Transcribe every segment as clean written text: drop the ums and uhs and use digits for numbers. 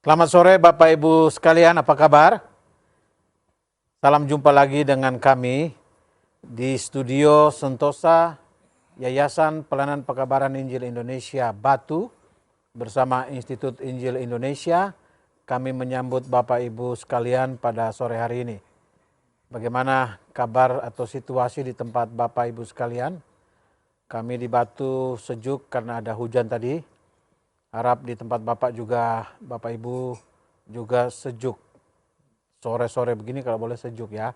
Selamat sore Bapak Ibu sekalian, apa kabar? Salam jumpa lagi dengan kami di studio Sentosa Yayasan Pelayanan Pekabaran Injil Indonesia Batu bersama Institut Injil Indonesia. Kami menyambut Bapak Ibu sekalian pada sore hari ini. Bagaimana kabar atau situasi di tempat Bapak Ibu sekalian? Kami di Batu sejuk karena ada hujan tadi. Harap di tempat Bapak juga, Bapak Ibu juga sejuk. Sore-sore begini kalau boleh sejuk ya.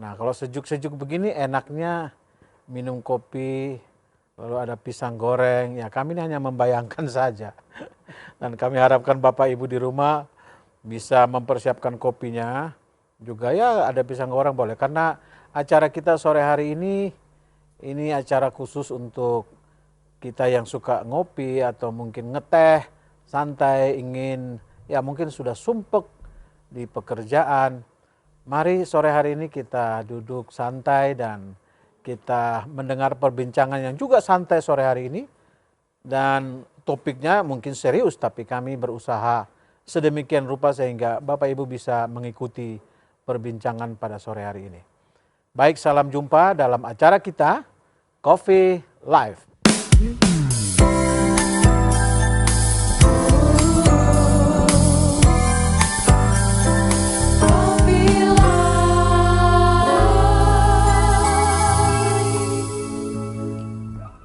Nah kalau sejuk-sejuk begini enaknya minum kopi, lalu ada pisang goreng. Ya kami ini hanya membayangkan saja. Dan kami harapkan Bapak Ibu di rumah bisa mempersiapkan kopinya. Juga ya ada pisang goreng boleh. Karena acara kita sore hari ini acara khusus untuk kita yang suka ngopi atau mungkin ngeteh, santai, ingin ya mungkin sudah sumpek di pekerjaan. Mari sore hari ini kita duduk santai dan kita mendengar perbincangan yang juga santai sore hari ini. Dan topiknya mungkin serius tapi kami berusaha sedemikian rupa sehingga Bapak Ibu bisa mengikuti perbincangan pada sore hari ini. Baik, salam jumpa dalam acara kita Coffee Live.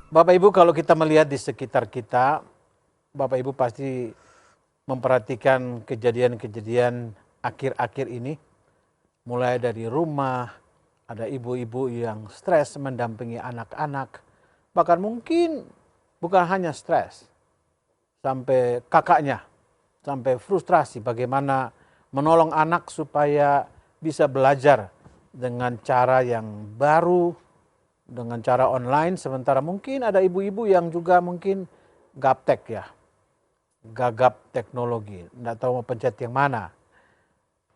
Bapak Ibu kalau kita melihat di sekitar kita, Bapak Ibu pasti memperhatikan kejadian-kejadian akhir-akhir ini. Mulai dari rumah, ada ibu-ibu yang stres mendampingi anak-anak. Bahkan mungkin bukan hanya stres, sampai kakaknya, sampai frustrasi bagaimana menolong anak supaya bisa belajar dengan cara yang baru, dengan cara online, sementara mungkin ada ibu-ibu yang juga mungkin gaptek ya, gagap teknologi, tidak tahu mau pencet yang mana.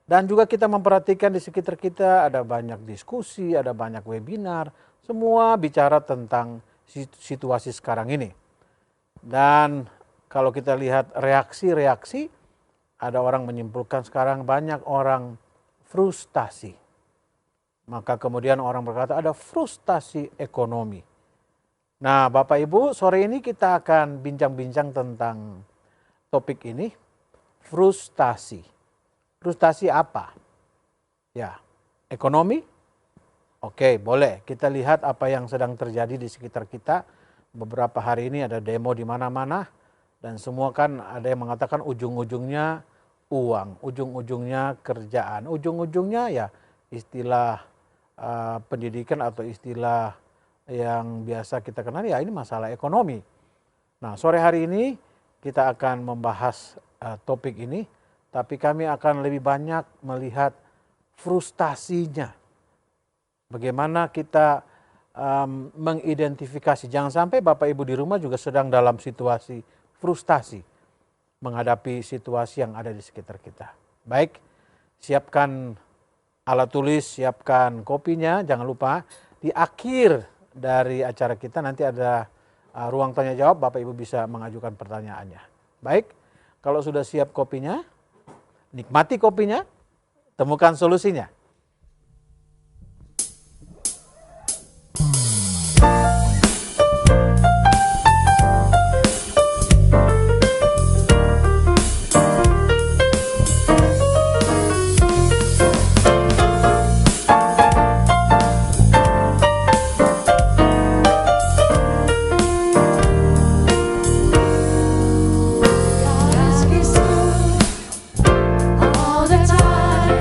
Dan juga kita memperhatikan di sekitar kita ada banyak diskusi, ada banyak webinar, semua bicara tentang situasi sekarang ini. Dan kalau kita lihat reaksi-reaksi, ada orang menyimpulkan sekarang banyak orang frustasi. Maka kemudian orang berkata ada frustasi ekonomi. Nah Bapak Ibu sore ini kita akan bincang-bincang tentang topik ini, frustasi. Frustasi apa? Ya, ekonomi? Oke, boleh. Kita lihat apa yang sedang terjadi di sekitar kita. Beberapa hari ini ada demo di mana-mana dan semua kan ada yang mengatakan ujung-ujungnya uang, ujung-ujungnya kerjaan, ujung-ujungnya ya istilah pendidikan atau istilah yang biasa kita kenal ya ini masalah ekonomi. Nah sore hari ini kita akan membahas topik ini, tapi kami akan lebih banyak melihat frustasinya. Bagaimana kita mengidentifikasi, jangan sampai Bapak Ibu di rumah juga sedang dalam situasi frustasi menghadapi situasi yang ada di sekitar kita. Baik, siapkan alat tulis, siapkan kopinya, jangan lupa di akhir dari acara kita nanti ada ruang tanya jawab, Bapak Ibu bisa mengajukan pertanyaannya. Baik, kalau sudah siap kopinya, nikmati kopinya, temukan solusinya. All the time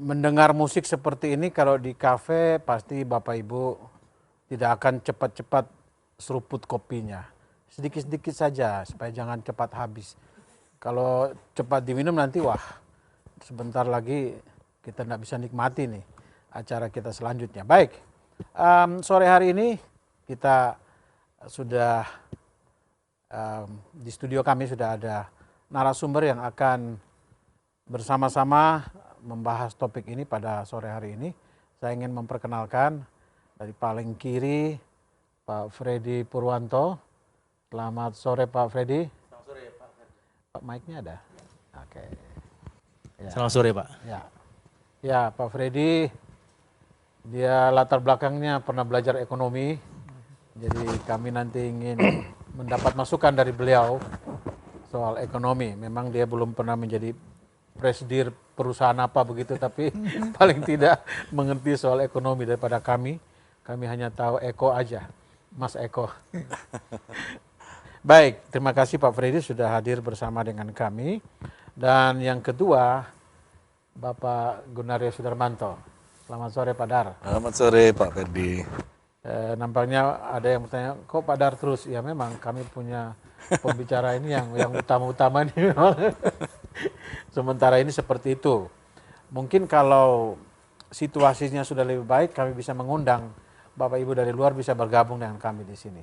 mendengar musik seperti ini kalau di kafe pasti Bapak Ibu tidak akan cepat-cepat seruput kopinya. Sedikit-sedikit saja supaya jangan cepat habis. Kalau cepat diminum nanti wah sebentar lagi kita tidak bisa nikmati nih acara kita selanjutnya. Baik, sore hari ini kita sudah di studio kami sudah ada narasumber yang akan bersama-sama membahas topik ini pada sore hari ini. Saya ingin memperkenalkan dari paling kiri Pak Freddy Purwanto. Selamat sore Pak Freddy. Selamat sore Pak. Pak mic-nya ada? Oke. Ya. Selamat sore Pak. Ya Pak Freddy, dia latar belakangnya pernah belajar ekonomi. Jadi kami nanti ingin mendapat masukan dari beliau soal ekonomi. Memang dia belum pernah menjadi presidir perusahaan apa begitu, tapi paling tidak mengerti soal ekonomi daripada kami. Kami hanya tahu Eko aja, Mas Eko. Baik, terima kasih Pak Freddy sudah hadir bersama dengan kami. Dan yang kedua, Bapak Gunaryo Sudarmanto. Selamat sore Pak Dar. Selamat sore Pak Ferdi. Nampaknya ada yang bertanya, kok Pak Dar terus? Ya memang kami punya pembicara ini yang utama-utama nih. Sementara ini seperti itu. Mungkin kalau situasinya sudah lebih baik, kami bisa mengundang Bapak Ibu dari luar bisa bergabung dengan kami di sini.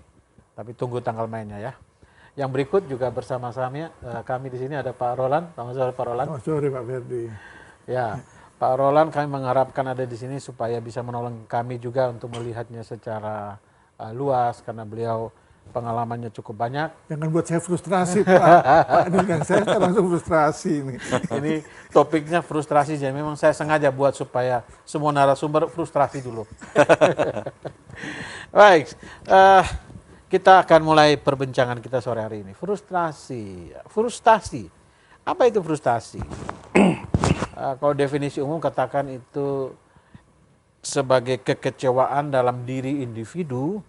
Tapi tunggu tanggal mainnya ya. Yang berikut juga bersama-sama kami di sini ada Pak Roland. Selamat sore Pak Roland. Selamat sore Pak Ferdi. Ya, Pak Roland kami mengharapkan ada di sini supaya bisa menolong kami juga untuk melihatnya secara luas karena beliau pengalamannya cukup banyak. Jangan buat saya frustrasi Pak. Pak dengan saya langsung frustrasi ini. Ini topiknya frustrasi, jadi memang saya sengaja buat supaya semua narasumber frustrasi dulu. Baik, kita akan mulai perbincangan kita sore hari ini. Frustasi. Apa itu frustasi? Kalau definisi umum katakan itu sebagai kekecewaan dalam diri individu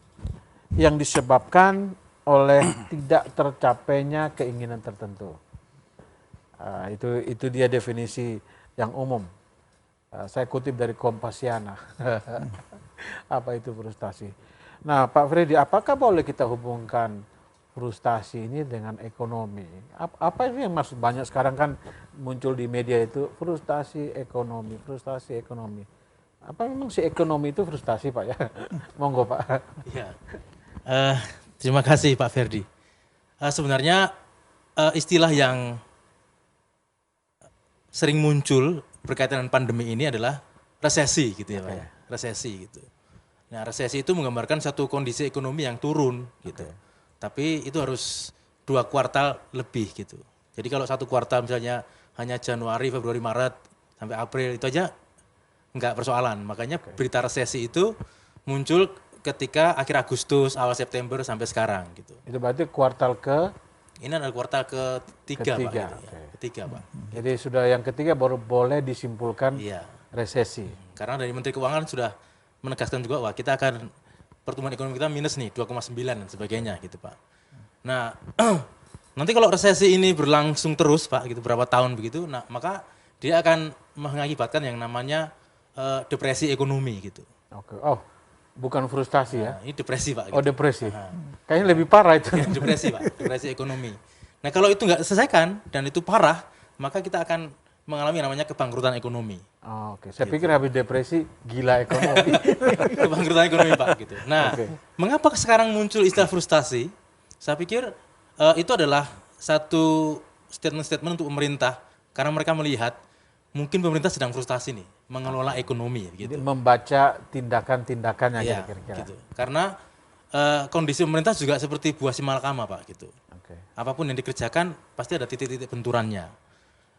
yang disebabkan oleh tidak tercapainya keinginan tertentu. Itu dia definisi yang umum. Saya kutip dari Kompasiana. Apa itu frustasi? Nah, Pak Freddy, apakah boleh kita hubungkan frustasi ini dengan ekonomi? Apa itu yang maksud banyak sekarang kan muncul di media itu frustasi ekonomi, frustasi ekonomi. Apa memang si ekonomi itu frustasi Pak ya? Monggo Pak. Iya. Terima kasih Pak Ferdi. Sebenarnya istilah yang sering muncul berkaitan dengan pandemi ini adalah resesi gitu ya Pak ya. Resesi gitu. Nah, resesi itu menggambarkan satu kondisi ekonomi yang turun gitu. Tapi itu harus 2 kuartal lebih gitu. Jadi kalau 1 kuartal misalnya hanya Januari, Februari, Maret sampai April itu aja enggak persoalan. Makanya berita resesi itu muncul ketika akhir Agustus, awal September sampai sekarang gitu. Itu berarti kuartal ini adalah kuartal ketiga Pak. Gitu, ya. Ketiga Pak. Jadi sudah yang ketiga baru boleh disimpulkan resesi. Karena dari Menteri Keuangan sudah menegaskan juga wah kita akan pertumbuhan ekonomi kita minus nih 2,9 dan sebagainya gitu Pak. Nah nanti kalau resesi ini berlangsung terus Pak gitu berapa tahun begitu, nah maka dia akan mengakibatkan yang namanya depresi ekonomi gitu. Oke. Oh, bukan frustasi ya? Ini depresi Pak. Gitu. Oh depresi. Kayaknya lebih parah itu. Depresi Pak, depresi ekonomi. Nah kalau itu nggak diselesaikan dan itu parah, maka kita akan mengalami namanya kebangkrutan ekonomi. Oh, oke. Saya pikir habis depresi gila ekonomi. Kebangkrutan ekonomi Pak gitu. Nah, mengapa sekarang muncul istilah frustasi? Saya pikir itu adalah satu statement untuk pemerintah karena mereka melihat mungkin pemerintah sedang frustasi nih mengelola ekonomi gitu. Jadi membaca tindakan-tindakannya kira-kira. Gitu. Karena kondisi pemerintah juga seperti buah simalakama Pak gitu. Apapun yang dikerjakan pasti ada titik-titik benturannya.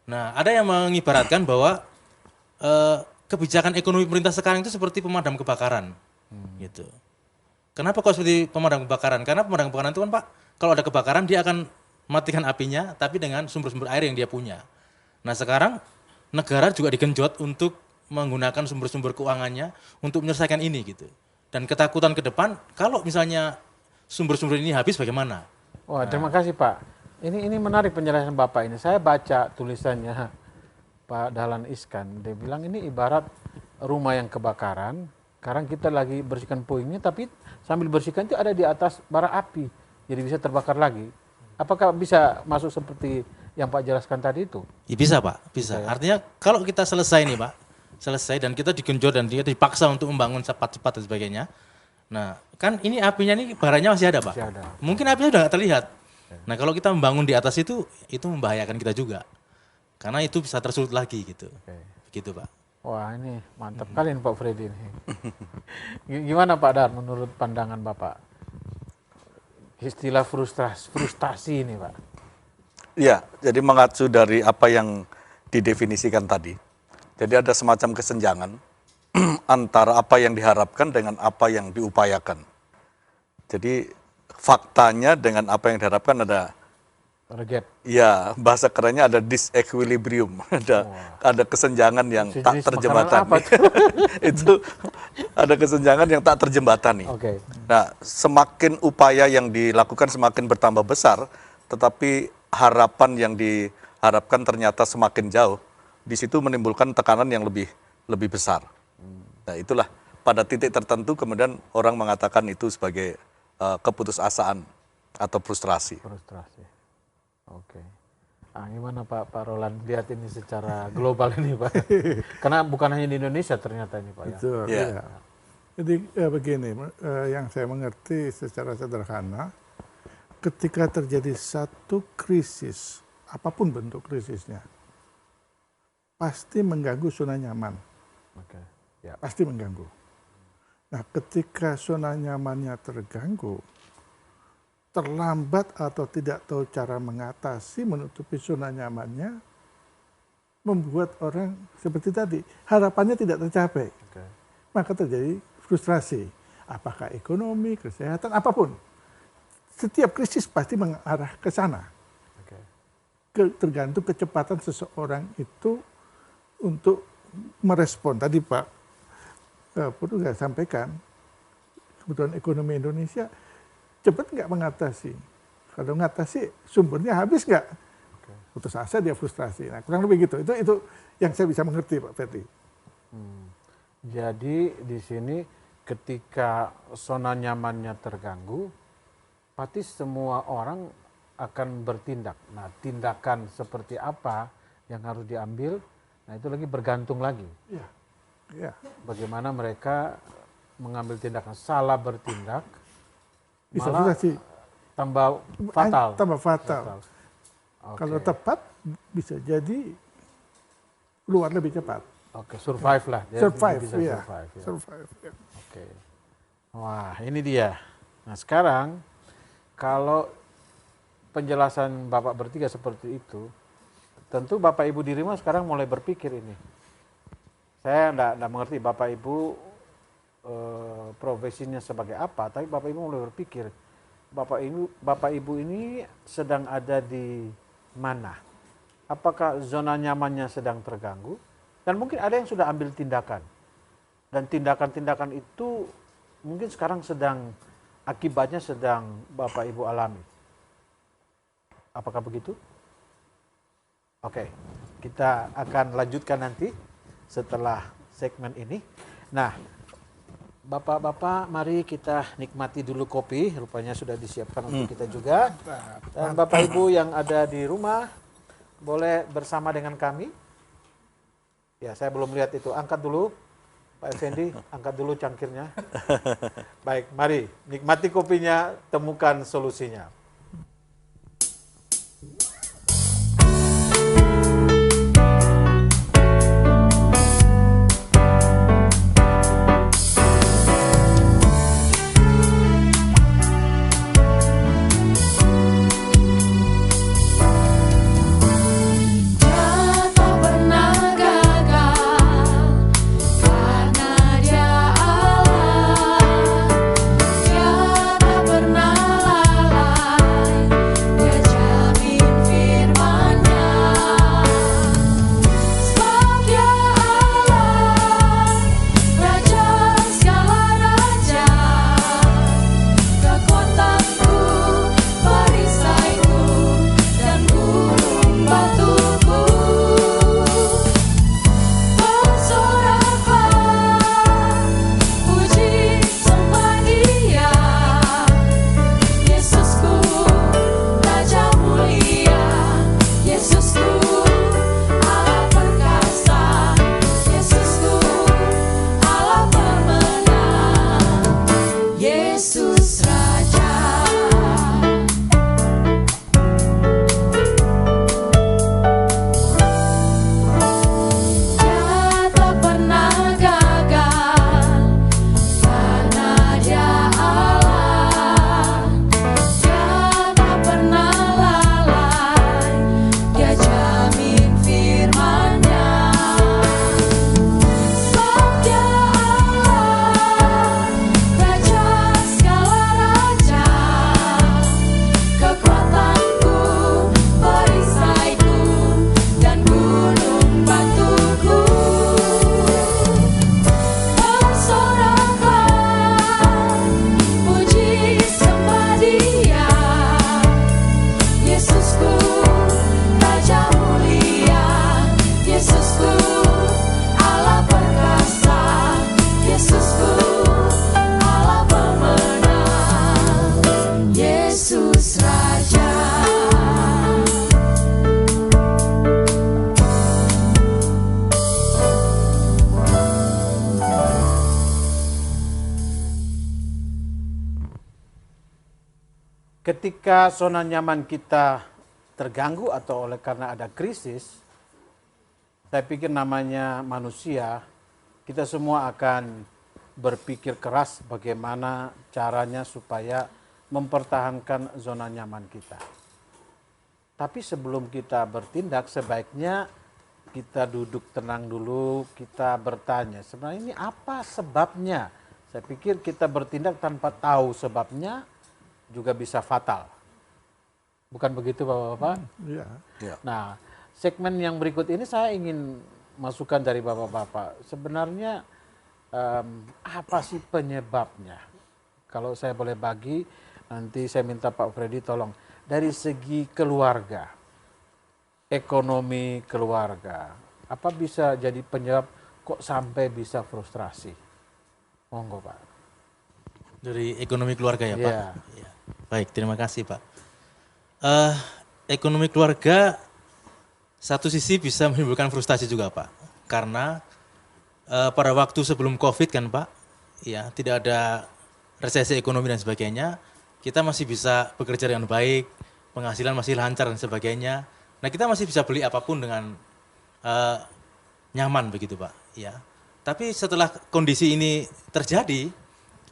Nah, ada yang mengibaratkan bahwa kebijakan ekonomi pemerintah sekarang itu seperti pemadam kebakaran, gitu. Kenapa kok seperti pemadam kebakaran? Karena pemadam kebakaran itu kan Pak, kalau ada kebakaran dia akan matikan apinya, tapi dengan sumber-sumber air yang dia punya. Nah sekarang negara juga digenjot untuk menggunakan sumber-sumber keuangannya untuk menyelesaikan ini, gitu. Dan ketakutan ke depan, kalau misalnya sumber-sumber ini habis bagaimana? Wah, terima kasih Pak. Ini menarik penjelasan Bapak ini. Saya baca tulisannya Pak Dahlan Iskan, dia bilang ini ibarat rumah yang kebakaran, sekarang kita lagi bersihkan puingnya, tapi sambil bersihkan itu ada di atas bara api, jadi bisa terbakar lagi. Apakah bisa masuk seperti yang Pak jelaskan tadi itu? Ya bisa Pak, bisa. Artinya kalau kita selesai nih Pak, selesai dan kita digenjot dan dia dipaksa untuk membangun cepat-cepat dan sebagainya. Nah kan ini apinya nih baranya masih ada Pak. Masih ada. Mungkin apinya udah nggak terlihat. Nah kalau kita membangun di atas itu membahayakan kita juga. Karena itu bisa tersulut lagi gitu. Begitu Pak. Wah ini mantap kali ini Pak Freddy ini. Gimana Pak Dar menurut pandangan Bapak? Istilah frustasi ini Pak. Ya, jadi mengacu dari apa yang didefinisikan tadi. Jadi ada semacam kesenjangan antara apa yang diharapkan dengan apa yang diupayakan. Jadi faktanya dengan apa yang diharapkan ada Target. ya bahasa kerennya ada disequilibrium, ada kesenjangan yang tak Jenis terjembatani. makanan apa tuh? Itu ada kesenjangan yang tak terjembatani. Oke. Nah, semakin upaya yang dilakukan semakin bertambah besar, tetapi harapan yang diharapkan ternyata semakin jauh. Di situ menimbulkan tekanan yang lebih besar. Nah, itulah pada titik tertentu kemudian orang mengatakan itu sebagai keputusasaan atau frustrasi. Frustrasi. Oke. Ah, gimana Pak Roland lihat ini secara global ini Pak? Karena bukan hanya di Indonesia ternyata ini Pak. Ya. Betul, Ya. ya. Jadi begini, yang saya mengerti secara sederhana, ketika terjadi satu krisis, apapun bentuk krisisnya, pasti mengganggu zona nyaman. Oke. Ya. Pasti mengganggu. Nah, ketika zona nyamannya terganggu, terlambat atau tidak tahu cara mengatasi, menutupi zona nyamannya, membuat orang seperti tadi, harapannya tidak tercapai. Oke. Maka terjadi frustrasi. Apakah ekonomi, kesehatan, apapun. Setiap krisis pasti mengarah ke sana. Oke. Tergantung kecepatan seseorang itu untuk merespon. Tadi Pak Portugal sampaikan, kebutuhan ekonomi Indonesia cepat nggak mengatasi. Kalau mengatasi sumbernya habis nggak? Putus asa dia frustrasi. Nah, kurang lebih gitu. Itu yang saya bisa mengerti Pak Ferdi. Jadi di sini ketika zona nyamannya terganggu, pasti semua orang akan bertindak. Nah, tindakan seperti apa yang harus diambil, nah itu lagi bergantung lagi. Iya. Ya. Bagaimana mereka mengambil tindakan, salah bertindak, Bisa malah frustrasi. tambah fatal. Tambah fatal. Oke. Kalau tepat bisa jadi keluar lebih cepat. Oke, survive lah. Dia Survive, bisa ya. survive. Ya. Survive. Ya. Oke. Wah, ini dia. Nah, sekarang kalau penjelasan Bapak bertiga seperti itu, tentu Bapak Ibu di rumah sekarang mulai berpikir ini. Saya enggak mengerti Bapak Ibu profesinya sebagai apa, tapi Bapak Ibu mulai berpikir, Bapak Ibu ini sedang ada di mana? Apakah zona nyamannya sedang terganggu? Dan mungkin ada yang sudah ambil tindakan. Dan tindakan-tindakan itu mungkin sekarang akibatnya sedang Bapak Ibu alami. Apakah begitu? Oke, kita akan lanjutkan nanti setelah segmen ini. Nah, Bapak-bapak, mari kita nikmati dulu kopi. Rupanya sudah disiapkan untuk kita juga. Dan Bapak Ibu yang ada di rumah, boleh bersama dengan kami. Ya, saya belum lihat itu. Angkat dulu, Pak Effendi, angkat dulu cangkirnya. Baik, mari nikmati kopinya, temukan solusinya. Dia tak pernah lalai. ketika zona nyaman kita terganggu atau oleh karena ada krisis, saya pikir namanya manusia, kita semua akan berpikir keras bagaimana caranya supaya mempertahankan zona nyaman kita. Tapi sebelum kita bertindak, sebaiknya kita duduk tenang dulu, kita bertanya, sebenarnya ini apa sebabnya? Saya pikir kita bertindak tanpa tahu sebabnya juga bisa fatal. Bukan begitu Bapak-Bapak? Iya. Nah, segmen yang berikut ini saya ingin masukan dari Bapak-Bapak. Sebenarnya apa sih penyebabnya? Kalau saya boleh bagi, nanti saya minta Pak Freddy tolong. Dari segi keluarga, ekonomi keluarga, apa bisa jadi penyebab kok sampai bisa frustrasi? Monggo Pak. Dari ekonomi keluarga ya Pak? Iya. Ya. Baik, terima kasih Pak. Ekonomi keluarga satu sisi bisa menimbulkan frustasi juga Pak. Karena pada waktu sebelum COVID kan Pak, ya tidak ada resesi ekonomi dan sebagainya, kita masih bisa bekerja dengan baik, penghasilan masih lancar dan sebagainya. Nah kita masih bisa beli apapun dengan nyaman begitu Pak. Ya. Tapi setelah kondisi ini terjadi,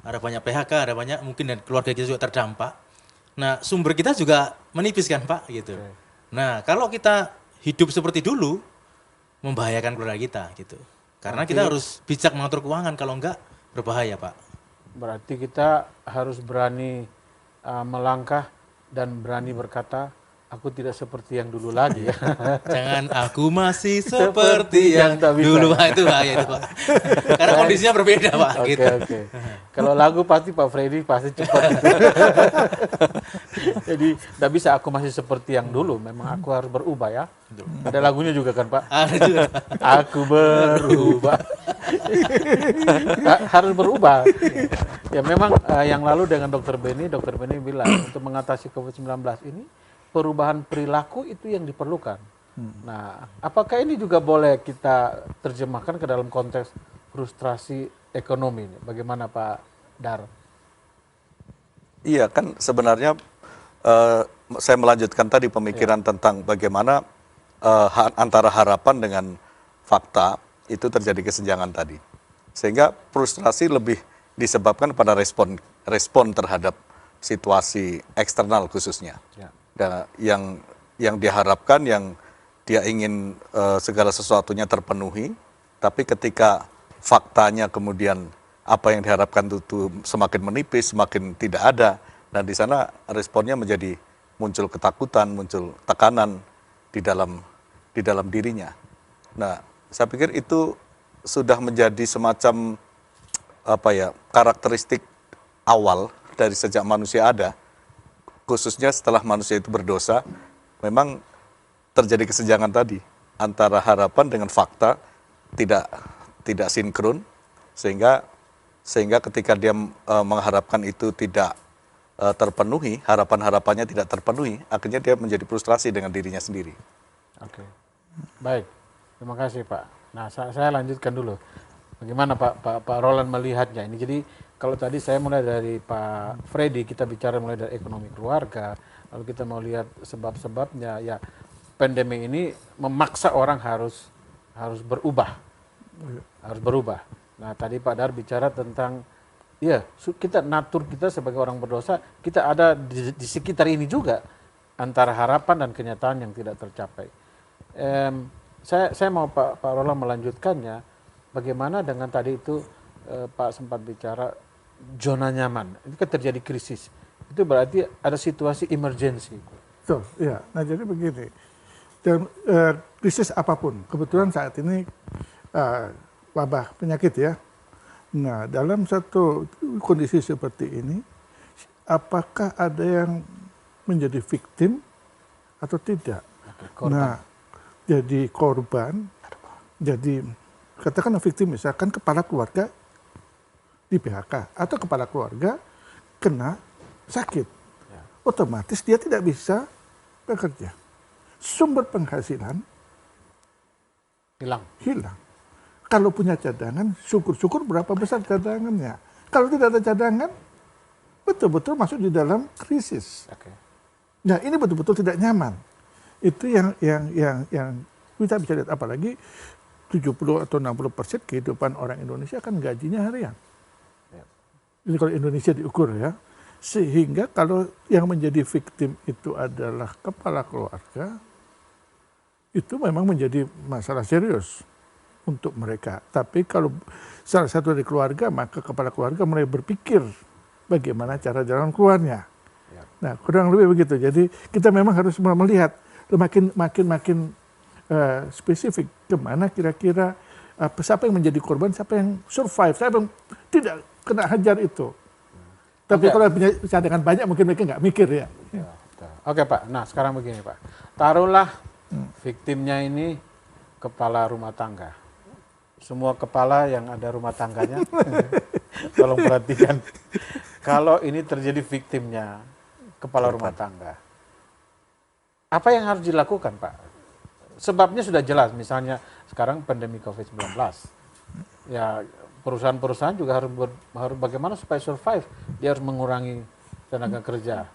ada banyak PHK, ada banyak mungkin dan keluarga kita juga terdampak. Nah sumber kita juga menipis kan Pak gitu. Nah kalau kita hidup seperti dulu, membahayakan keluarga kita gitu. Karena kita harus bijak mengatur keuangan, kalau enggak berbahaya Pak. Berarti kita harus berani melangkah dan berani berkata, aku tidak seperti yang dulu lagi. Jangan aku masih seperti yang tak bisa. dulu Pak, itu bahaya itu Pak. Karena kondisinya berbeda Pak. Oke, Gitu. oke. Kalau lagu pasti Pak Freddy pasti cepat. Jadi tidak bisa aku masih seperti yang dulu. Memang aku harus berubah ya. Ada lagunya juga kan Pak. Ada juga. Aku berubah. Harus berubah. Ya memang yang lalu dengan Dr. Benny bilang untuk mengatasi COVID-19 ini perubahan perilaku itu yang diperlukan. Nah, apakah ini juga boleh kita terjemahkan ke dalam konteks frustrasi ekonomi ini? Bagaimana Pak Dar? Iya kan sebenarnya saya melanjutkan tadi pemikiran tentang bagaimana antara harapan dengan fakta itu terjadi kesenjangan tadi. Sehingga frustrasi lebih disebabkan pada respon terhadap situasi eksternal khususnya. Ya. Dan yang diharapkan, yang dia ingin segala sesuatunya terpenuhi, tapi ketika faktanya kemudian apa yang diharapkan itu semakin menipis, semakin tidak ada, dan di sana responnya menjadi muncul ketakutan, muncul tekanan di dalam dirinya. Nah, saya pikir itu sudah menjadi semacam karakteristik awal dari sejak manusia ada. Khususnya setelah manusia itu berdosa, memang terjadi kesenjangan tadi antara harapan dengan fakta tidak sinkron, sehingga ketika dia mengharapkan itu tidak terpenuhi, harapan-harapannya tidak terpenuhi, akhirnya dia menjadi frustrasi dengan dirinya sendiri. Oke, baik, terima kasih Pak. Nah, saya lanjutkan dulu. Bagaimana Pak Roland melihatnya ini? Jadi kalau tadi saya mulai dari Pak Freddy, kita bicara mulai dari ekonomi keluarga, lalu kita mau lihat sebab-sebabnya, ya pandemi ini memaksa orang harus berubah, Nah tadi Pak Dar bicara tentang, ya kita natur kita sebagai orang berdosa, kita ada di sekitar ini juga, antara harapan dan kenyataan yang tidak tercapai. Saya mau Pak Roland melanjutkannya, bagaimana dengan tadi itu Pak sempat bicara zona nyaman, itu kan terjadi krisis, itu berarti ada situasi emergensi. Betul, ya. Nah jadi begini, dan krisis apapun, kebetulan saat ini wabah penyakit ya. Nah dalam satu kondisi seperti ini, apakah ada yang menjadi victim atau tidak? Nah jadi korban, jadi katakanlah victim misalkan kepala keluarga di PHK atau kepala keluarga kena sakit, otomatis dia tidak bisa bekerja. Sumber penghasilan hilang. Kalau punya cadangan, syukur-syukur berapa besar cadangannya. Kalau tidak ada cadangan, betul-betul masuk di dalam krisis. Nah, ini betul-betul tidak nyaman. Itu yang kita bisa lihat, apalagi 70 atau 60% kehidupan orang Indonesia kan gajinya harian. Ini kalau Indonesia diukur ya. Sehingga kalau yang menjadi victim itu adalah kepala keluarga, itu memang menjadi masalah serius untuk mereka. Tapi kalau salah satu dari keluarga, maka kepala keluarga mulai berpikir bagaimana cara jalan keluarnya. Nah, kurang lebih begitu. Jadi kita memang harus melihat makin spesifik kemana kira-kira siapa yang menjadi korban, siapa yang survive, siapa yang tidak kena hajar itu. Tapi kalau punya cadangan banyak mungkin mereka nggak mikir ya. Oke Pak, nah sekarang begini Pak. Taruhlah victimnya ini kepala rumah tangga. Semua kepala yang ada rumah tangganya, tolong perhatikan. Kalau ini terjadi victimnya, kepala rumah tangga. Apa yang harus dilakukan Pak? Sebabnya sudah jelas, misalnya sekarang pandemi COVID-19. Ya perusahaan-perusahaan juga harus bagaimana supaya survive. Dia harus mengurangi tenaga kerja.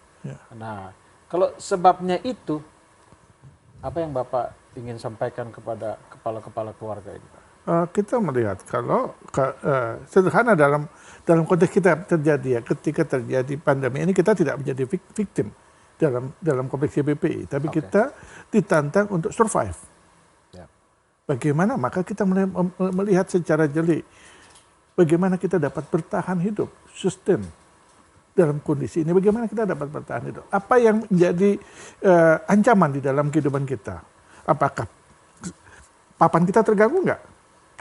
Nah, kalau sebabnya itu, apa yang Bapak ingin sampaikan kepada kepala-kepala keluarga ini Pak? Kita melihat kalau sederhana dalam konteks kita terjadi ya, ketika terjadi pandemi ini kita tidak menjadi victim dalam konteks CBPI, tapi kita ditantang untuk survive. Bagaimana? Maka kita melihat secara jeli bagaimana kita dapat bertahan hidup, sustain dalam kondisi ini. Bagaimana kita dapat bertahan hidup? Apa yang menjadi ancaman di dalam kehidupan kita? Apakah papan kita terganggu nggak?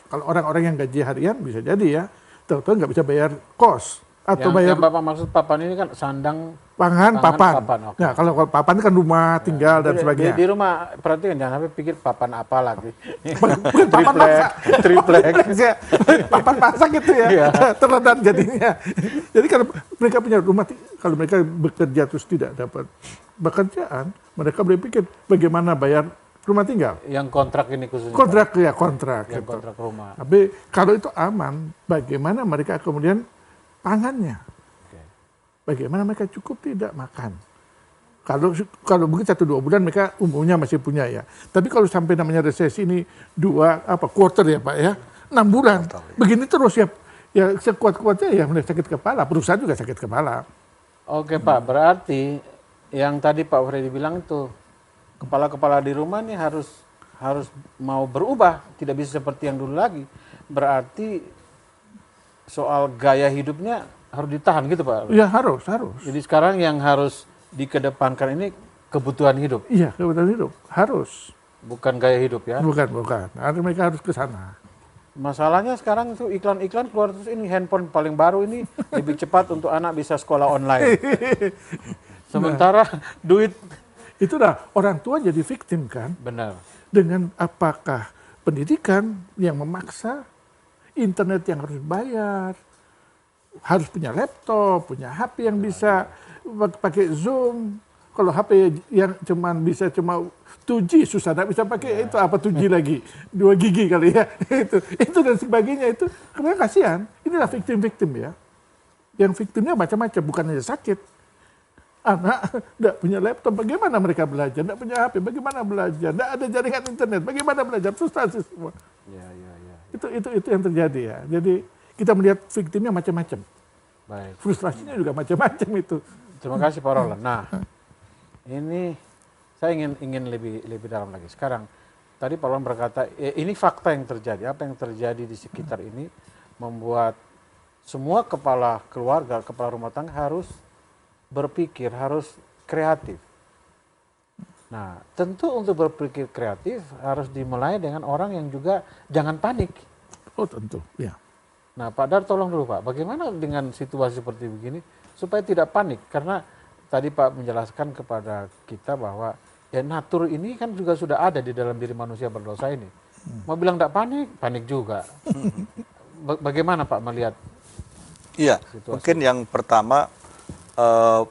Kalau orang-orang yang gaji harian bisa jadi ya, tahu-tahu nggak bisa bayar kos atau bayar. Yang Bapak maksud papan ini kan sandang, pangan, papan. Okay. Nah, kalau papan kan rumah tinggal dan sebagainya. Di rumah perhatikan jangan sampai pikir papan apa lagi. Papan masak. Triplek. Papan masak gitu ya. Terledak jadinya. Jadi kalau mereka punya rumah, kalau mereka bekerja terus tidak dapat pekerjaan, mereka berpikir bagaimana bayar rumah tinggal. Yang kontrak ini khususnya. Kontrak ya, kontrak. Yang gitu. kontrak rumah. Tapi kalau itu aman, bagaimana mereka kemudian pangannya? Bagaimana mereka cukup tidak makan? Kalau begitu 1-2 bulan mereka umumnya masih punya ya. Tapi kalau sampai namanya resesi ini quarter ya Pak ya, 6 bulan. Begini terus ya sekuat-kuatnya ya mulai sakit kepala. Perusahaan juga sakit kepala. Oke Pak, berarti yang tadi Pak Freddy bilang itu kepala-kepala di rumah nih harus mau berubah, tidak bisa seperti yang dulu lagi. Berarti soal gaya hidupnya harus ditahan gitu Pak? Iya harus. Jadi sekarang yang harus dikedepankan ini kebutuhan hidup? Iya kebutuhan hidup, harus. Bukan gaya hidup ya? Bukan. Mereka harus ke sana. Masalahnya sekarang itu iklan-iklan keluar terus ini handphone paling baru ini lebih cepat untuk anak bisa sekolah online. Sementara duit. Itulah orang tua jadi victim kan. Benar. Dengan apakah pendidikan yang memaksa, internet yang harus bayar, harus punya laptop, punya HP yang bisa pakai Zoom. Kalau HP yang bisa cuma 2G susah, tidak bisa pakai itu apa 2G lagi, 2 gigi kali ya. itu dan sebagainya itu. Karena kasihan, inilah victim ya. Yang victimnya macam-macam, bukan hanya sakit. Anak tidak punya laptop, bagaimana mereka belajar? Tidak punya HP, bagaimana belajar? Tidak ada jaringan internet, bagaimana belajar? Frustasi semua. Ya. Itu yang terjadi ya. Jadi kita melihat victimnya macam-macam. Baik. Frustrasinya juga macam-macam itu. Terima kasih Pak Roland. Nah, ini saya ingin lebih dalam lagi. Sekarang tadi Pak Roland berkata, ini fakta yang terjadi. Apa yang terjadi di sekitar ini membuat semua kepala keluarga, kepala rumah tangga harus berpikir, harus kreatif. Nah, tentu untuk berpikir kreatif harus dimulai dengan orang yang juga jangan panik. Oh tentu, ya. Nah Pak Dar tolong dulu Pak, bagaimana dengan situasi seperti begini supaya tidak panik? Karena tadi Pak menjelaskan kepada kita bahwa ya natur ini kan juga sudah ada di dalam diri manusia berdosa ini. Mau bilang tidak panik, panik juga. Bagaimana Pak melihat? Iya, situasi? Mungkin yang pertama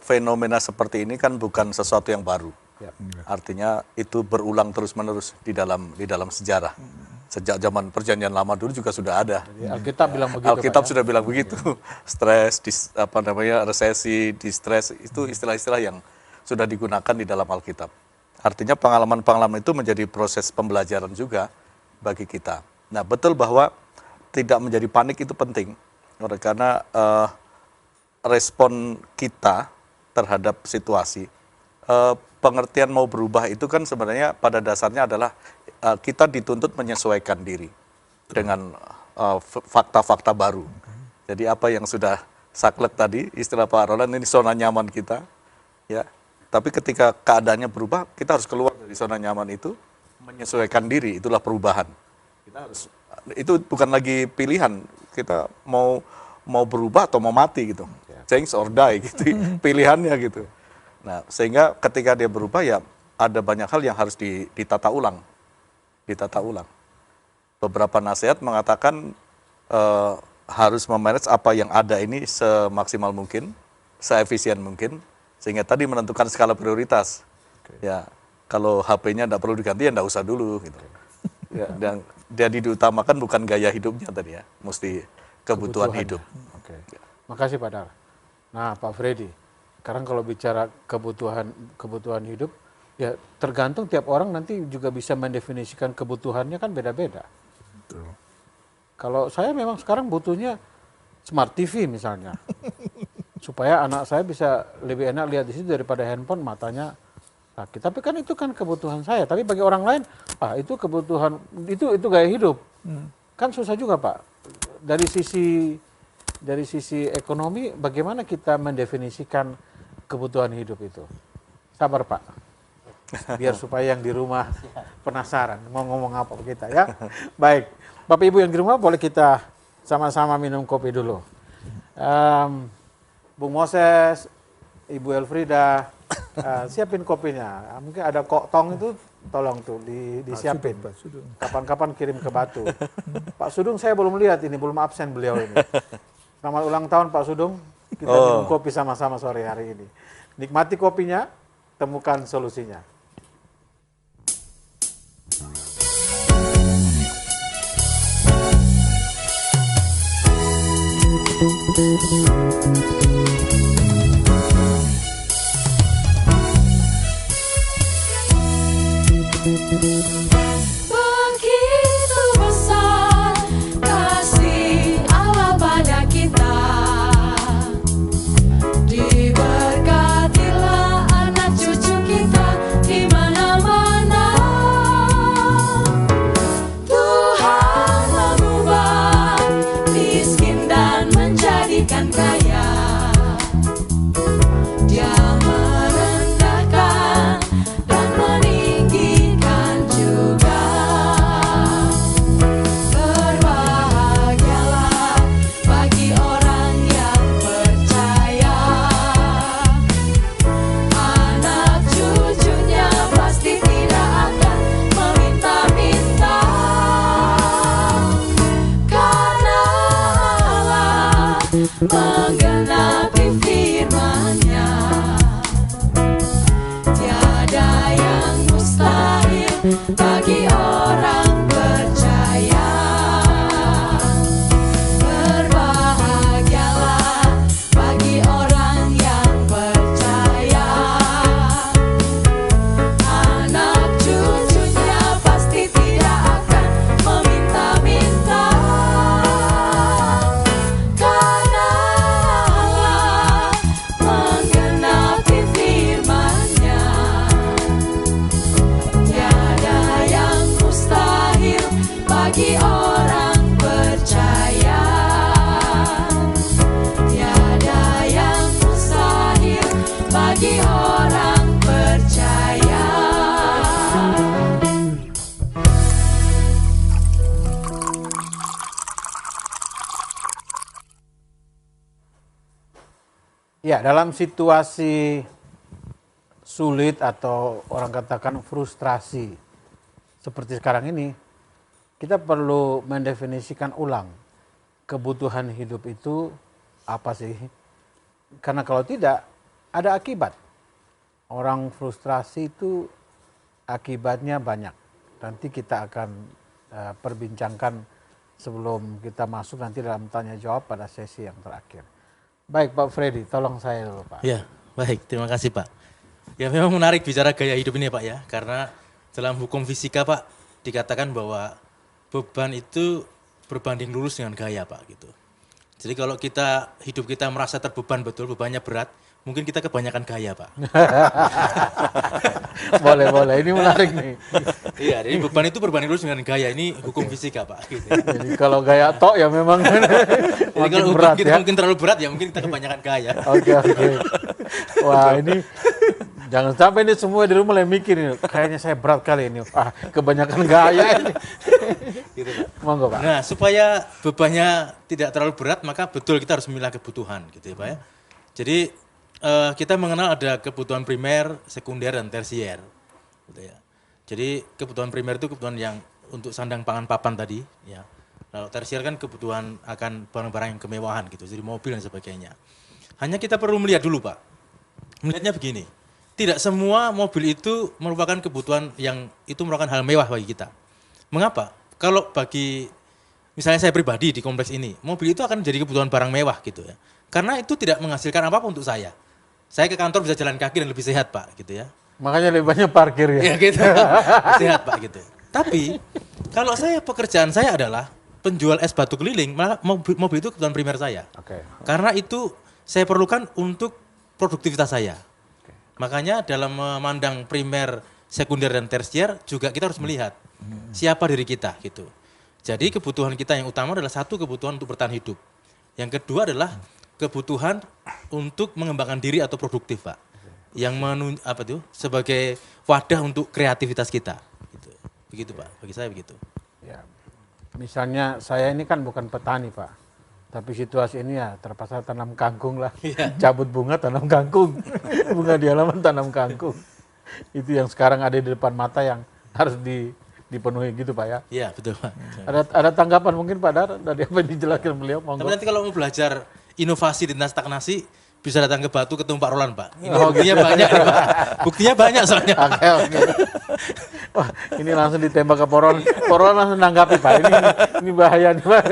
fenomena seperti ini kan bukan sesuatu yang baru. Ya. Artinya itu berulang terus-menerus di dalam sejarah. Sejak zaman perjanjian lama dulu juga sudah ada. Alkitab bilang begitu. Alkitab Pak, sudah bilang begitu. Stres, resesi, distress, itu istilah-istilah yang sudah digunakan di dalam Alkitab. Artinya pengalaman-pengalaman itu menjadi proses pembelajaran juga bagi kita. Nah, betul bahwa tidak menjadi panik itu penting, karena respon kita terhadap situasi, pengertian mau berubah itu kan sebenarnya pada dasarnya adalah kita dituntut menyesuaikan diri dengan fakta-fakta baru. Jadi apa yang sudah saklek tadi, istilah Pak Roland, ini zona nyaman kita, ya. Tapi ketika keadaannya berubah, kita harus keluar dari zona nyaman itu, menyesuaikan diri, itulah perubahan. Kita harus, itu bukan lagi pilihan, kita mau berubah atau mau mati gitu, change or die gitu, pilihannya gitu. Nah, sehingga ketika dia berubah ya ada banyak hal yang harus ditata ulang. Beberapa nasihat mengatakan harus memanage apa yang ada ini semaksimal mungkin, seefisien mungkin, sehingga tadi menentukan skala prioritas. Ya, kalau HP-nya tidak perlu diganti ya tidak usah dulu gitu. Ya, dan jadi diutamakan bukan gaya hidupnya tadi ya, mesti kebutuhan hidup. Oke. Makasih Pak Dar. Nah, Pak Freddy, sekarang kalau bicara kebutuhan hidup, ya tergantung tiap orang nanti juga bisa mendefinisikan kebutuhannya kan beda-beda. Betul. Kalau saya memang sekarang butuhnya smart TV misalnya, supaya anak saya bisa lebih enak lihat di situ daripada handphone, matanya sakit. Tapi kan itu kan kebutuhan saya. Tapi bagi orang lain, itu kebutuhan, itu gaya hidup. Kan susah juga Pak. Dari sisi ekonomi, bagaimana kita mendefinisikan kebutuhan hidup itu? Sabar Pak, biar supaya yang di rumah penasaran mau ngomong apa kita ya. Baik, Bapak Ibu yang di rumah boleh kita sama-sama minum kopi dulu. Bung Moses, Ibu Elfrida, siapin kopinya. Mungkin ada tong itu, tolong tuh disiapin. Pak Sudung. Kapan-kapan kirim ke Batu. Pak Sudung saya belum lihat ini, belum absen beliau ini. Selamat ulang tahun Pak Sudung. Kita minum kopi sama-sama sore hari ini. Nikmati kopinya, temukan solusinya. Begitu besar kasih Allah pada kita, diberkatilah anak cucu kita di mana-mana. Tuhan mengubah miskin dan menjadikan kaya. Dia merendahkan dan meninggikan juga. Berbahagialah bagi orang yang percaya, anak cucunya pasti tidak akan meminta-minta, karena Allah menggenapi firman-Nya. Tiada yang mustahil bagi orang percaya. Berbahagialah bagi orang yang percaya, anak cucunya pasti tidak akan meminta-minta, karena Allah menggenapi firman-Nya. Tiada yang mustahil bagi orang percaya. Tiada yang mustahil bagi orang percaya. Ya, dalam situasi sulit atau orang katakan frustrasi seperti sekarang ini, kita perlu mendefinisikan ulang kebutuhan hidup itu apa sih? Karena kalau tidak, ada akibat. Orang frustrasi itu akibatnya banyak. Nanti kita akan perbincangkan sebelum kita masuk nanti dalam tanya jawab pada sesi yang terakhir. Baik Pak Freddy, tolong saya dulu Pak. Ya, baik. Terima kasih Pak. Ya memang menarik bicara gaya hidup ini Pak ya, karena dalam hukum fisika Pak dikatakan bahwa beban itu berbanding lurus dengan gaya Pak gitu. Jadi kalau hidup kita merasa terbeban betul, bebannya berat, mungkin kita kebanyakan gaya Pak. Boleh, ini menarik nih. Iya, jadi beban itu berbanding lurus dengan gaya, ini hukum fisika Pak. Gitu. Jadi kalau gaya tok ya memang Jadi makin kalau berat beban kita ya. mungkin terlalu berat ya, mungkin kita kebanyakan gaya. Oke. Wah ini jangan sampai ini semua di rumah mulai mikir ini, kayaknya saya berat kali ini. Ah, kebanyakan gaya ini. Gitu, Pak. Monggo Pak. Nah, supaya bebannya tidak terlalu berat, maka betul kita harus memilah kebutuhan, gitu ya Pak ya. Jadi kita mengenal ada kebutuhan primer, sekunder, dan tersier. Gitu ya. Jadi kebutuhan primer itu kebutuhan yang untuk sandang pangan papan tadi, ya. Lalu tersier kan kebutuhan akan barang-barang yang kemewahan gitu, jadi mobil dan sebagainya. Hanya kita perlu melihat dulu Pak. Melihatnya begini, tidak semua mobil itu merupakan kebutuhan yang itu merupakan hal mewah bagi kita. Mengapa? Kalau bagi misalnya saya pribadi di kompleks ini, mobil itu akan menjadi kebutuhan barang mewah gitu ya. Karena itu tidak menghasilkan apa-apa untuk saya. Saya ke kantor bisa jalan kaki dan lebih sehat Pak gitu ya. Makanya lebih banyak parkir ya. Ya gitu. Sehat Pak gitu. Tapi kalau pekerjaan saya adalah penjual es batu keliling, malah mobil itu kebutuhan primer saya. Oke. Karena itu saya perlukan untuk produktivitas saya. Makanya dalam memandang primer, sekunder dan tersier juga kita harus melihat siapa diri kita gitu. Jadi kebutuhan kita yang utama adalah satu, kebutuhan untuk bertahan hidup. Yang kedua adalah kebutuhan untuk mengembangkan diri atau produktif, Pak. Yang sebagai wadah untuk kreativitas kita. Gitu. Begitu, Pak. Bagi saya begitu. Ya. Misalnya saya ini kan bukan petani Pak, tapi situasi ini ya terpaksa tanam kangkung lah. Cabut bunga tanam kangkung, bunga di halaman tanam kangkung. Itu yang sekarang ada di depan mata yang harus dipenuhi gitu Pak ya. Iya betul Pak. Ada tanggapan mungkin Pak Dar dari apa yang dijelaskan beliau? Monggo. Tapi nanti kalau mau belajar inovasi di tentang stagnasi, bisa datang ke Batu ketemu Pak Roland Pak. Ini buktinya banyak nih, Pak. Buktinya banyak soalnya. Oke. Wah, ini langsung ditembak ke Poron. Poron langsung nanggapi Pak. Ini bahaya nih Pak.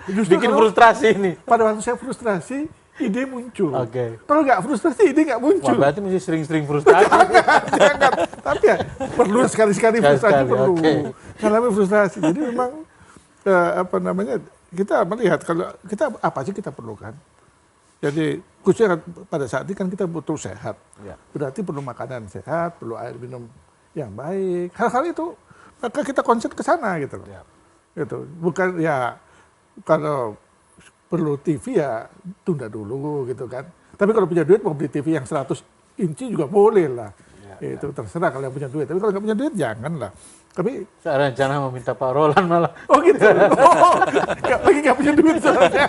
Bikin frustrasi ini. Pada waktu saya frustrasi, ide muncul. Oke. Kalau nggak frustrasi, ide nggak Wah, muncul. berarti mesti sering-sering frustasi. Jangan. Tapi ya perlu sekali-sekali frustrasi Sekali-sekali, perlu. oke. Ngalami frustrasi. Jadi memang kita melihat kalau kita apa sih kita perlukan. Jadi khususnya pada saat ini kan kita butuh sehat. Ya. Berarti perlu makanan sehat, perlu air minum yang baik. Hal-hal itu maka kita concern ke sana gitu loh. Ya. Gitu. Bukan ya kalau perlu TV ya tunda dulu gitu kan. Tapi kalau punya duit mau beli TV yang 100 inci juga boleh lah. Itu terserah kalau yang punya duit. Tapi kalau nggak punya duit jangan lah. Tapi Saya rencana meminta Pak Roland malah. oh gitu. Oh, lagi nggak punya duit soalnya.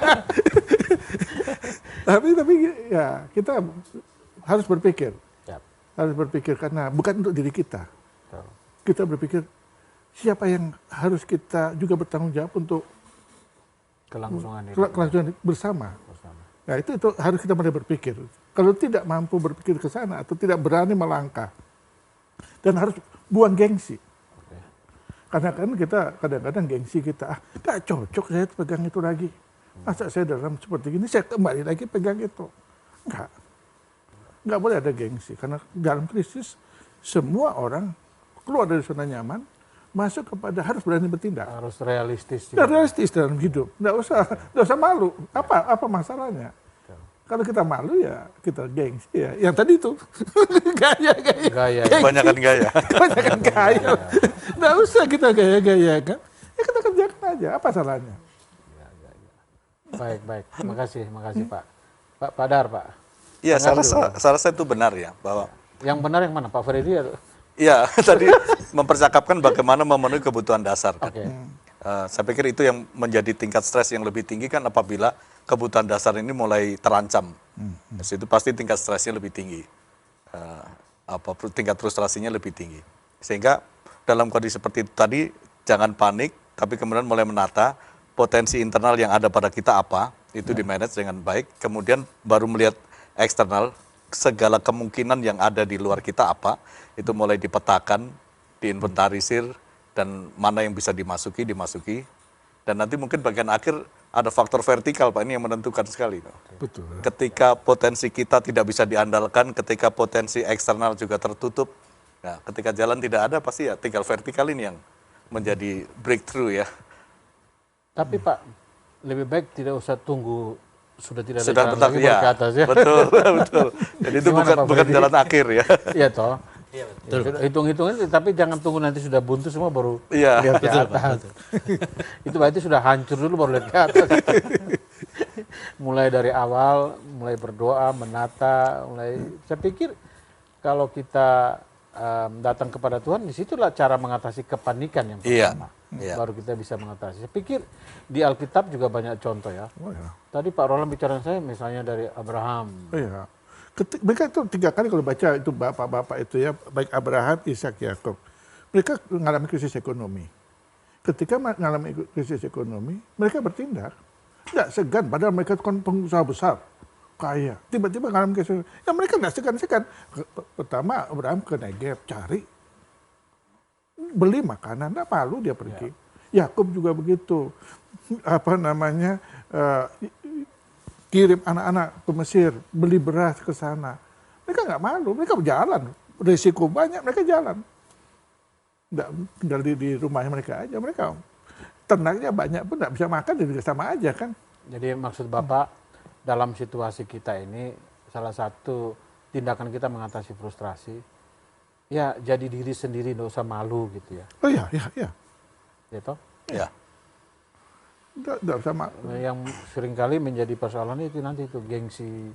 tapi ya kita harus berpikir. Ya. Harus berpikir karena bukan untuk diri kita. Betul. Kita berpikir siapa yang harus kita juga bertanggung jawab untuk Kelangsungan ini. kelangsungan bersama. Nah itu harus kita mulai berpikir. Kalau tidak mampu berpikir ke sana atau tidak berani melangkah dan harus buang gengsi. Karena kan kita kadang-kadang gengsi kita, gak cocok saya pegang itu lagi. Masa saya dalam seperti ini saya kembali lagi pegang itu. Enggak boleh ada gengsi. Karena dalam krisis semua orang keluar dari zona nyaman, masuk kepada harus berani bertindak. Harus realistis. Dan realistis dalam hidup. Nggak usah malu. Apa masalahnya? Kalau kita malu ya kita gengsi ya. Yang tadi itu gaya. Kebanyakan gaya. Kebanyakan gaya. Nggak usah kita gaya-gaya kan. Ya kita kerjakan aja. Apa salahnya? Baik. Makasih Pak. Pak Dar Pak. Iya, saya rasa itu benar ya bahwa Yang benar yang mana Pak Freddy? iya tadi mempercakapkan bagaimana memenuhi kebutuhan dasar. Kan? Oke. Saya pikir itu yang menjadi tingkat stres yang lebih tinggi kan apabila kebutuhan dasar ini mulai terancam. Di situ pasti tingkat stresnya lebih tinggi. Tingkat frustrasinya lebih tinggi. Sehingga dalam kondisi seperti itu tadi jangan panik, tapi kemudian mulai menata potensi internal yang ada pada kita apa, itu di-manage dengan baik, kemudian baru melihat eksternal, segala kemungkinan yang ada di luar kita apa, itu mulai dipetakan, diinventarisir, dan mana yang bisa dimasuki, dan nanti mungkin bagian akhir ada faktor vertikal Pak, ini yang menentukan sekali. Betul. Ketika potensi kita tidak bisa diandalkan, ketika potensi eksternal juga tertutup, nah, ketika jalan tidak ada pasti ya tinggal vertikal ini yang menjadi breakthrough ya. Tapi Pak, lebih baik tidak usah tunggu sudah tidak ada Sudah jalan tetap lagi ya, baru ke atas ya. betul, betul. Jadi itu Gimana, Pak bukan Freddy? jalan akhir ya. Iya toh. Iya, betul. Hitung-hitungin, tapi jangan tunggu nanti sudah buntu semua baru Iya. lihat ke Betul, Pak, atas. betul. Itu berarti sudah hancur dulu baru lihat ke atas. Mulai dari awal, mulai berdoa, menata, saya pikir kalau kita datang kepada Tuhan, disitulah cara mengatasi kepanikan yang Iya, pertama. iya. Baru kita bisa mengatasi. Saya pikir di Alkitab juga banyak contoh ya. Oh ya. Tadi Pak Roland bicara saya misalnya dari Abraham. Oh ya. Mereka itu 3 kali kalau baca itu bapak-bapak itu ya, baik Abraham, Ishak, Yakub. Mereka mengalami krisis ekonomi. Ketika mengalami krisis ekonomi, mereka bertindak. Tidak segan, padahal mereka kan pengusaha besar, kaya. Tiba-tiba mengalami krisis. Ya mereka tidak segan-segan. Pertama Abraham ke Negev, cari. Beli makanan, tidak malu dia pergi. Yakub juga begitu. Apa namanya, kirim anak-anak ke Mesir, beli beras ke sana. Mereka nggak malu, mereka berjalan. Risiko banyak, mereka jalan. Nggak tinggal di rumahnya mereka aja, mereka ternaknya banyak pun nggak bisa makan, juga sama aja kan. Jadi maksud Bapak, dalam situasi kita ini, salah satu tindakan kita mengatasi frustrasi, ya jadi diri sendiri, nggak usah malu gitu ya. Oh iya, iya, iya. Ya toh? Ya. Nggak usah Yang seringkali menjadi persoalan itu nanti itu gengsi.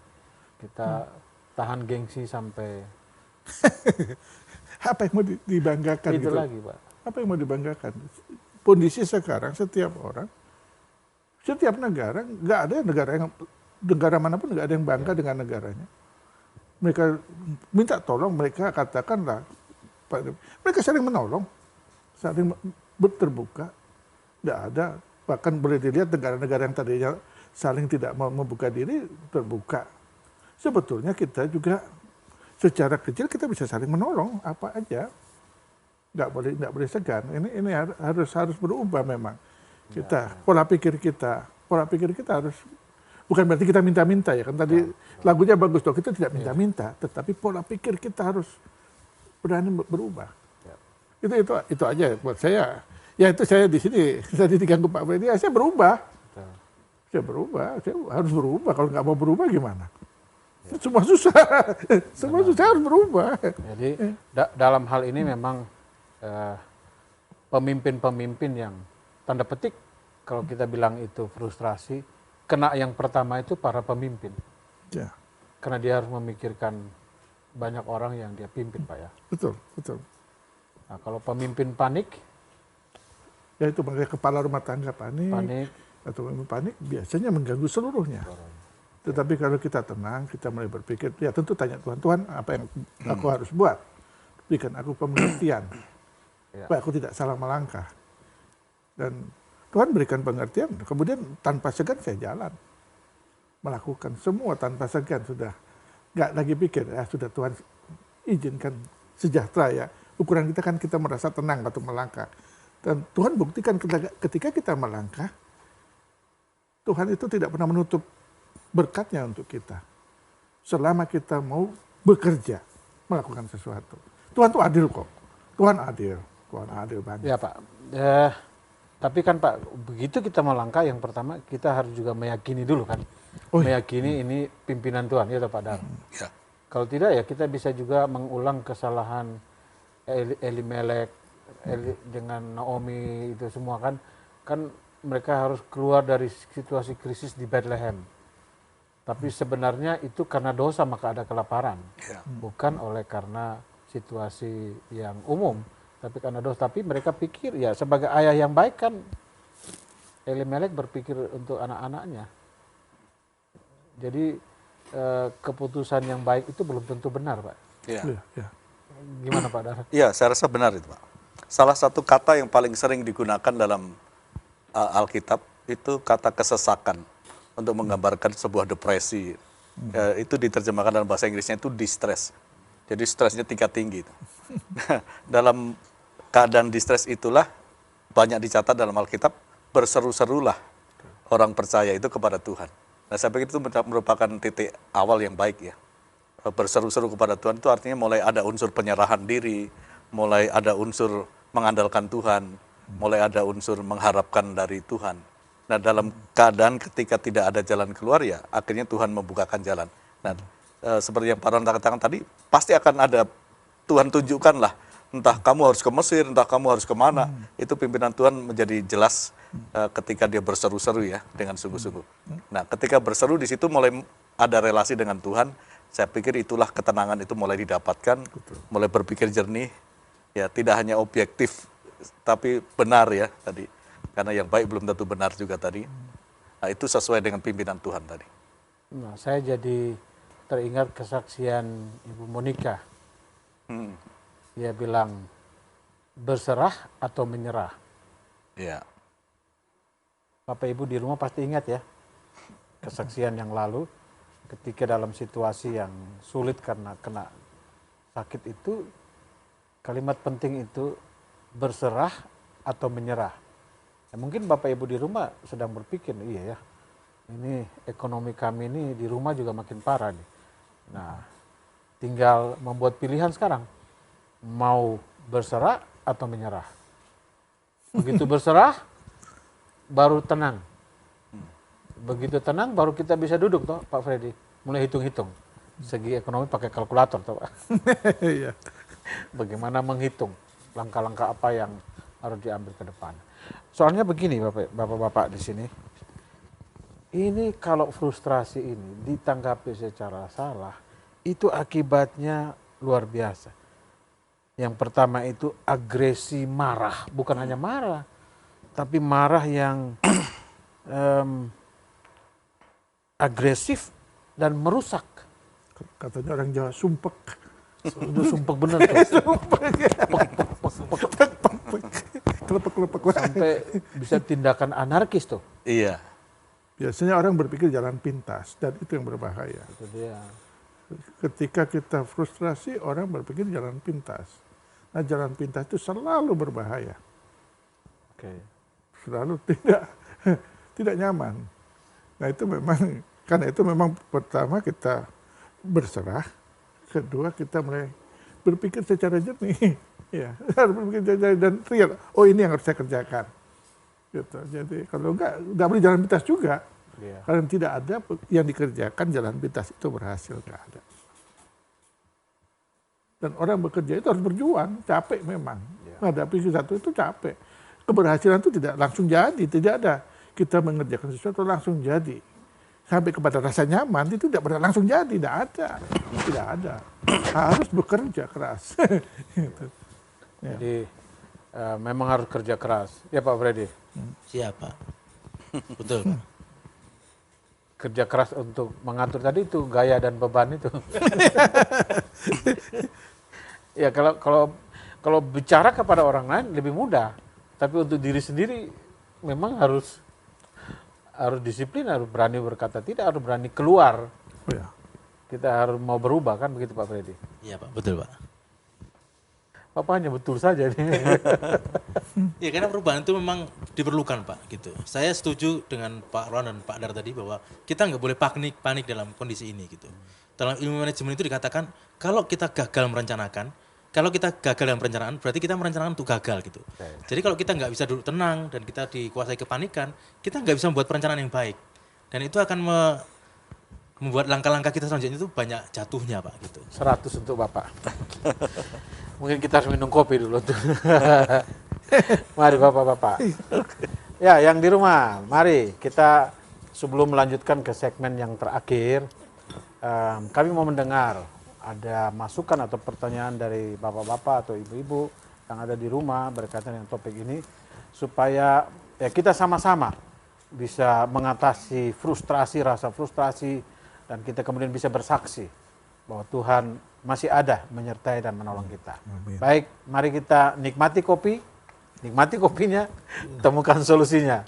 Kita tahan gengsi sampai apa yang mau dibanggakan itu gitu. lagi Pak. Apa yang mau dibanggakan? Kondisi sekarang setiap orang, setiap negara, nggak ada negara manapun nggak ada yang bangga dengan negaranya. Mereka minta tolong, mereka katakanlah, mereka saling menolong, saling terbuka. Nggak ada, bahkan boleh dilihat negara-negara yang tadinya saling tidak mau membuka diri, terbuka. Sebetulnya kita juga secara kecil kita bisa saling menolong apa aja. Nggak boleh segan. Ini harus berubah memang. Pola pikir kita harus, bukan berarti kita minta-minta ya kan tadi lagunya bagus dong, kita tidak minta-minta, tetapi pola pikir kita harus berani berubah. Itu aja buat saya. Ya itu saya di sini tadi diganggu Pak Freddy, ya saya berubah. Saya harus berubah. Kalau nggak mau berubah gimana? Semua susah, susah harus berubah. Jadi dalam hal ini memang pemimpin-pemimpin yang tanda petik kalau kita bilang itu frustrasi, kena yang pertama itu para pemimpin. Ya, Karena dia harus memikirkan banyak orang yang dia pimpin Pak ya. betul. Nah, kalau pemimpin panik, Ya itu makanya kepala rumah tangga panik. Atau pemimpin panik biasanya mengganggu seluruhnya. Tetapi kalau kita tenang, kita mulai berpikir, ya tentu tanya Tuhan, apa yang aku harus buat? Berikan aku pengertian. Supaya aku tidak salah melangkah. Dan Tuhan berikan pengertian, kemudian tanpa segan saya jalan. Melakukan semua tanpa segan, sudah nggak lagi pikir, sudah Tuhan izinkan sejahtera ya. Ukuran kita kan kita merasa tenang waktu melangkah. Dan Tuhan buktikan ketika kita melangkah, Tuhan itu tidak pernah menutup berkatnya untuk kita. Selama kita mau bekerja, melakukan sesuatu. Tuhan tuh adil kok. Tuhan adil banget. ya Pak. Tapi kan Pak, begitu kita melangkah, yang pertama kita harus juga meyakini dulu kan. Meyakini ini pimpinan Tuhan, ya Pak Dar. Ya. Kalau tidak ya kita bisa juga mengulang kesalahan Elimelek dengan Naomi itu semua kan mereka harus keluar dari situasi krisis di Bethlehem. Tapi sebenarnya itu karena dosa maka ada kelaparan, bukan oleh karena situasi yang umum, tapi karena dosa. Tapi mereka pikir ya sebagai ayah yang baik kan Elimelek berpikir untuk anak-anaknya. Jadi keputusan yang baik itu belum tentu benar, Pak. Ya. Gimana Pak Dar? Iya, saya rasa benar itu Pak. Salah satu kata yang paling sering digunakan dalam Alkitab itu kata kesesakan untuk menggambarkan sebuah depresi. Itu diterjemahkan dalam bahasa Inggrisnya itu distress. Jadi stresnya tingkat tinggi. Dalam keadaan distress itulah banyak dicatat dalam Alkitab, berseru-serulah orang percaya itu kepada Tuhan. Nah, saya pikir itu merupakan titik awal yang baik ya. Berseru-seru kepada Tuhan itu artinya mulai ada unsur penyerahan diri, mulai ada unsur mengandalkan Tuhan, mulai ada unsur mengharapkan dari Tuhan. Nah, dalam keadaan ketika tidak ada jalan keluar ya, akhirnya Tuhan membukakan jalan. Nah, seperti yang Pak Ron katakan tadi, pasti akan ada Tuhan tunjukkanlah, entah kamu harus ke Mesir, entah kamu harus kemana, itu pimpinan Tuhan menjadi jelas ketika dia berseru-seru ya, dengan sungguh-sungguh. Nah, ketika berseru di situ mulai ada relasi dengan Tuhan, saya pikir itulah ketenangan itu mulai didapatkan, mulai berpikir jernih, ya tidak hanya objektif, tapi benar ya tadi. Karena yang baik belum tentu benar juga tadi. Nah, itu sesuai dengan pimpinan Tuhan tadi. Nah, saya jadi teringat kesaksian Ibu Monica. Dia bilang, berserah atau menyerah. Ya. Bapak Ibu di rumah pasti ingat ya, kesaksian yang lalu, ketika dalam situasi yang sulit karena kena sakit itu, kalimat penting itu, berserah atau menyerah. Ya, mungkin Bapak Ibu di rumah sedang berpikir, iya ya, ini ekonomi kami ini di rumah juga makin parah nih. Nah, tinggal membuat pilihan sekarang, mau berserah atau menyerah. Begitu berserah, baru tenang. Begitu tenang, baru kita bisa duduk toh, Pak Freddy, mulai hitung-hitung. Segi ekonomi pakai kalkulator toh, Pak. Iya. Bagaimana menghitung langkah-langkah apa yang harus diambil ke depan. Soalnya begini Bapak-bapak di sini, ini kalau frustrasi ini ditanggapi secara salah, itu akibatnya luar biasa. Yang pertama itu agresi marah, bukan hanya marah, tapi marah yang agresif dan merusak. Katanya orang Jawa sumpek. Itu sumpah bener tuh. Kelepek-kelepek. Sampai bisa tindakan anarkis tuh. Iya. Biasanya orang berpikir jalan pintas, dan itu yang berbahaya. Itu dia. Ketika kita frustrasi, orang berpikir jalan pintas. Nah, jalan pintas itu selalu berbahaya. Oke. Selalu tidak nyaman. Nah, itu memang, karena itu memang pertama kita berserah, kedua kita mulai berpikir secara jernih. Ya, harus berpikir secara dan real. Oh, ini yang harus saya kerjakan. Gitu. Jadi kalau enggak boleh jalan pintas juga. Iya. Karena tidak ada yang dikerjakan jalan pintas itu berhasil, enggak ada. Dan orang bekerja itu harus berjuang, capek memang. Menghadapi sesuatu itu capek. Keberhasilan itu tidak langsung jadi, tidak ada. Kita mengerjakan sesuatu langsung jadi. Sampai kepada rasa nyaman itu tidak pernah langsung jadi, tidak ada. Tidak ada. Harus bekerja keras. Gitu. Ya. Jadi memang harus kerja keras. Ya Pak Freddy. Siapa? Betul, Pak. Kerja keras untuk mengatur tadi itu gaya dan beban itu. Ya kalau bicara kepada orang lain lebih mudah, tapi untuk diri sendiri memang harus disiplin, harus berani berkata tidak, harus berani keluar. Oh ya. Kita harus mau berubah kan begitu Pak Freddy. Iya, Pak. Betul, Pak. Bapak hanya betul saja nih. Ya, karena perubahan itu memang diperlukan, Pak, gitu. Saya setuju dengan Pak Ron dan Pak Dar tadi bahwa kita nggak boleh panik dalam kondisi ini, gitu. Dalam ilmu manajemen itu dikatakan kalau kita gagal merencanakan, kalau kita gagal dalam perencanaan, berarti kita merencanakan untuk gagal, gitu. Jadi kalau kita nggak bisa duduk tenang dan kita dikuasai kepanikan, kita nggak bisa membuat perencanaan yang baik. Dan itu akan membuat langkah-langkah kita selanjutnya itu banyak jatuhnya, Pak, gitu. 100 untuk Bapak. Mungkin kita harus minum kopi dulu tuh. Mari Bapak-bapak. Ya, yang di rumah, mari kita sebelum melanjutkan ke segmen yang terakhir, kami mau mendengar ada masukan atau pertanyaan dari bapak-bapak atau ibu-ibu yang ada di rumah berkaitan dengan topik ini, supaya ya kita sama-sama bisa mengatasi frustrasi, rasa frustrasi, dan kita kemudian bisa bersaksi bahwa Tuhan masih ada menyertai dan menolong kita. Amin. Baik, mari kita nikmati kopinya, temukan solusinya.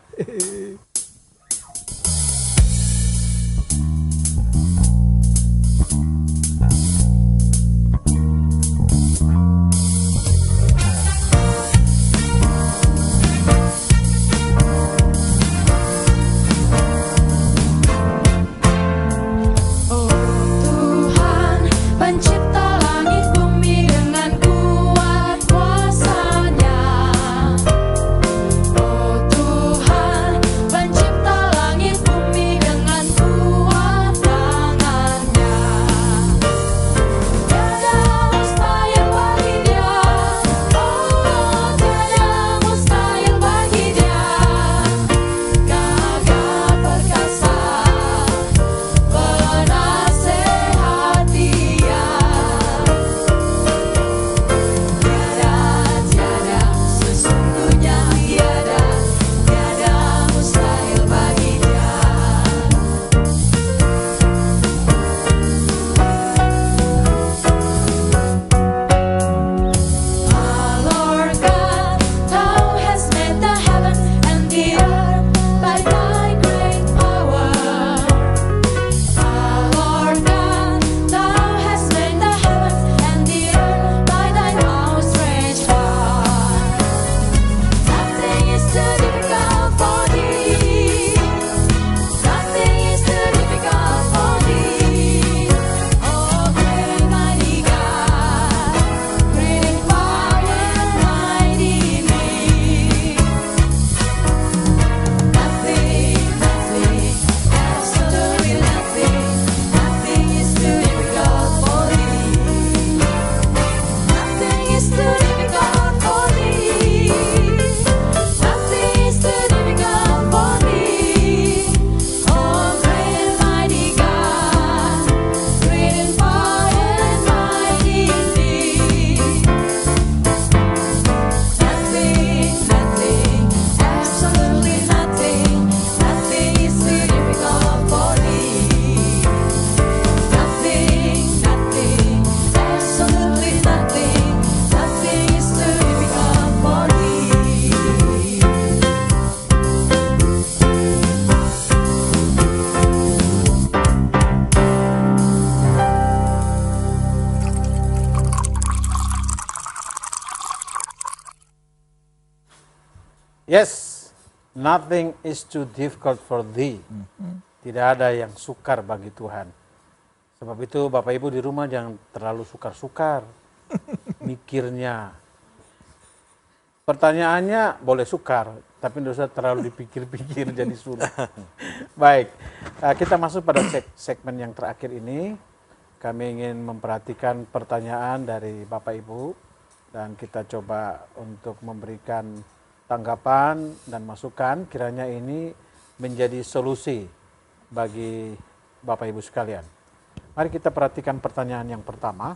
Yes, nothing is too difficult for thee. Tidak ada yang sukar bagi Tuhan. Sebab itu Bapak Ibu di rumah jangan terlalu sukar-sukar mikirnya. Pertanyaannya boleh sukar, tapi tidak usah terlalu dipikir-pikir jadi sulit. Baik, kita masuk pada segmen yang terakhir ini. Kami ingin memperhatikan pertanyaan dari Bapak Ibu dan kita coba untuk memberikan tanggapan dan masukan kiranya ini menjadi solusi bagi Bapak Ibu sekalian. Mari kita perhatikan pertanyaan yang pertama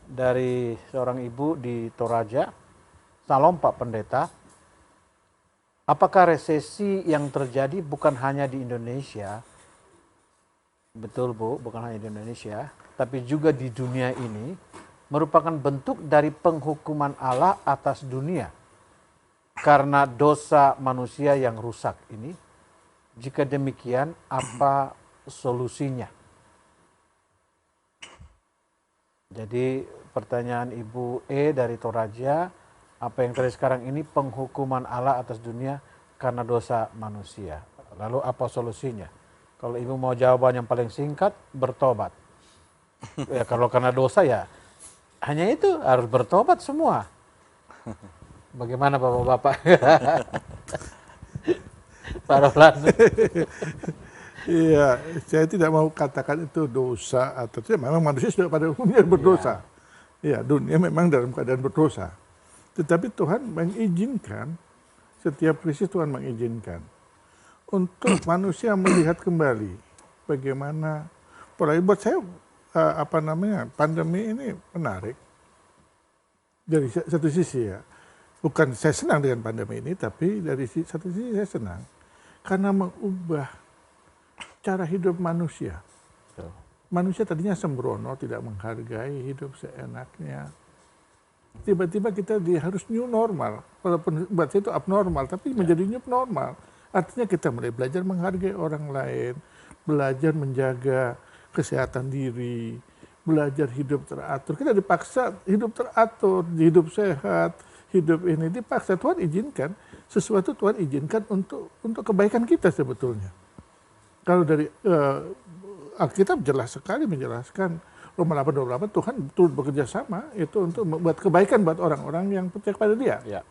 dari seorang ibu di Toraja. Salam Pak Pendeta, apakah resesi yang terjadi bukan hanya di Indonesia? Betul Bu, bukan hanya di Indonesia, tapi juga di dunia ini merupakan bentuk dari penghukuman Allah atas dunia karena dosa manusia yang rusak ini. Jika demikian, apa solusinya? Jadi pertanyaan Ibu E dari Toraja, apa yang terjadi sekarang ini penghukuman Allah atas dunia karena dosa manusia. Lalu apa solusinya? Kalau Ibu mau jawaban yang paling singkat, bertobat. Ya kalau karena dosa ya hanya itu, harus bertobat semua. Bagaimana Bapak-bapak? Pak Roland. Iya, saya tidak mau katakan itu dosa atau tidak. Memang manusia sudah pada umumnya berdosa. Iya, dunia memang dalam keadaan berdosa. Tetapi Tuhan mengizinkan, setiap krisis Tuhan mengizinkan untuk manusia melihat kembali bagaimana pola. Buat saya pandemi ini menarik dari satu sisi ya. Bukan saya senang dengan pandemi ini, tapi dari satu sisi saya senang karena mengubah cara hidup manusia. Manusia tadinya sembrono, tidak menghargai hidup seenaknya. Tiba-tiba kita harus new normal. Walaupun buat saya itu abnormal, tapi menjadi new normal. Artinya kita mulai belajar menghargai orang lain, belajar menjaga kesehatan diri, belajar hidup teratur. Kita dipaksa hidup teratur, hidup sehat, hidup ini dipaksa. Tuhan izinkan, sesuatu Tuhan izinkan untuk kebaikan kita sebetulnya. Kalau dari Alkitab jelas sekali menjelaskan, Roma 8:28, Tuhan turut bekerja sama itu untuk membuat kebaikan buat orang-orang yang percaya kepada Dia. Ya.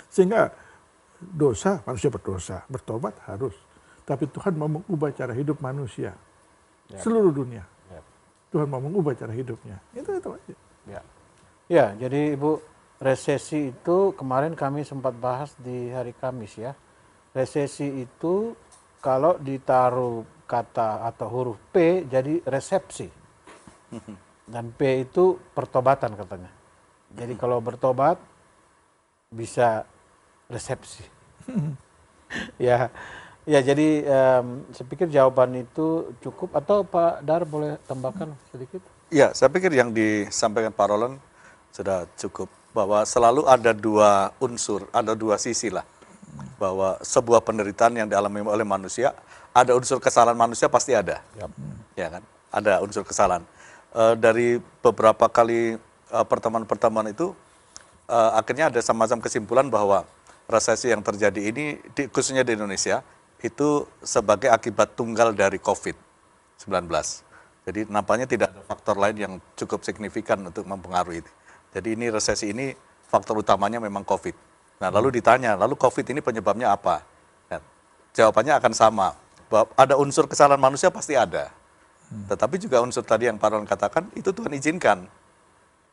Sehingga dosa, manusia berdosa, bertobat harus. Tapi Tuhan mau mengubah cara hidup manusia. Seluruh dunia. Tuhan mau mengubah cara hidupnya. Itu aja. Ya, jadi Ibu, resesi itu kemarin kami sempat bahas di hari Kamis ya. Resesi itu kalau ditaruh kata atau huruf P jadi resepsi. Dan P itu pertobatan katanya. Jadi kalau bertobat bisa resepsi. Ya jadi saya pikir jawaban itu cukup atau Pak Dar boleh tambahkan sedikit? Ya, saya pikir yang disampaikan Pak Roland sudah cukup. Bahwa selalu ada dua unsur, ada dua sisi lah. Bahwa sebuah penderitaan yang dialami oleh manusia, ada unsur kesalahan manusia pasti ada. Ya kan? Ada unsur kesalahan. Dari beberapa kali pertemuan-pertemuan itu akhirnya ada semacam kesimpulan bahwa resesi yang terjadi ini khususnya di Indonesia itu sebagai akibat tunggal dari COVID-19. Jadi nampaknya tidak ada faktor lain yang cukup signifikan untuk mempengaruhi itu. Jadi ini resesi ini faktor utamanya memang COVID. Nah lalu ditanya, lalu COVID ini penyebabnya apa? Nah, jawabannya akan sama. Bahwa ada unsur kesalahan manusia pasti ada. Tetapi juga unsur tadi yang Pak Ron katakan, itu Tuhan izinkan.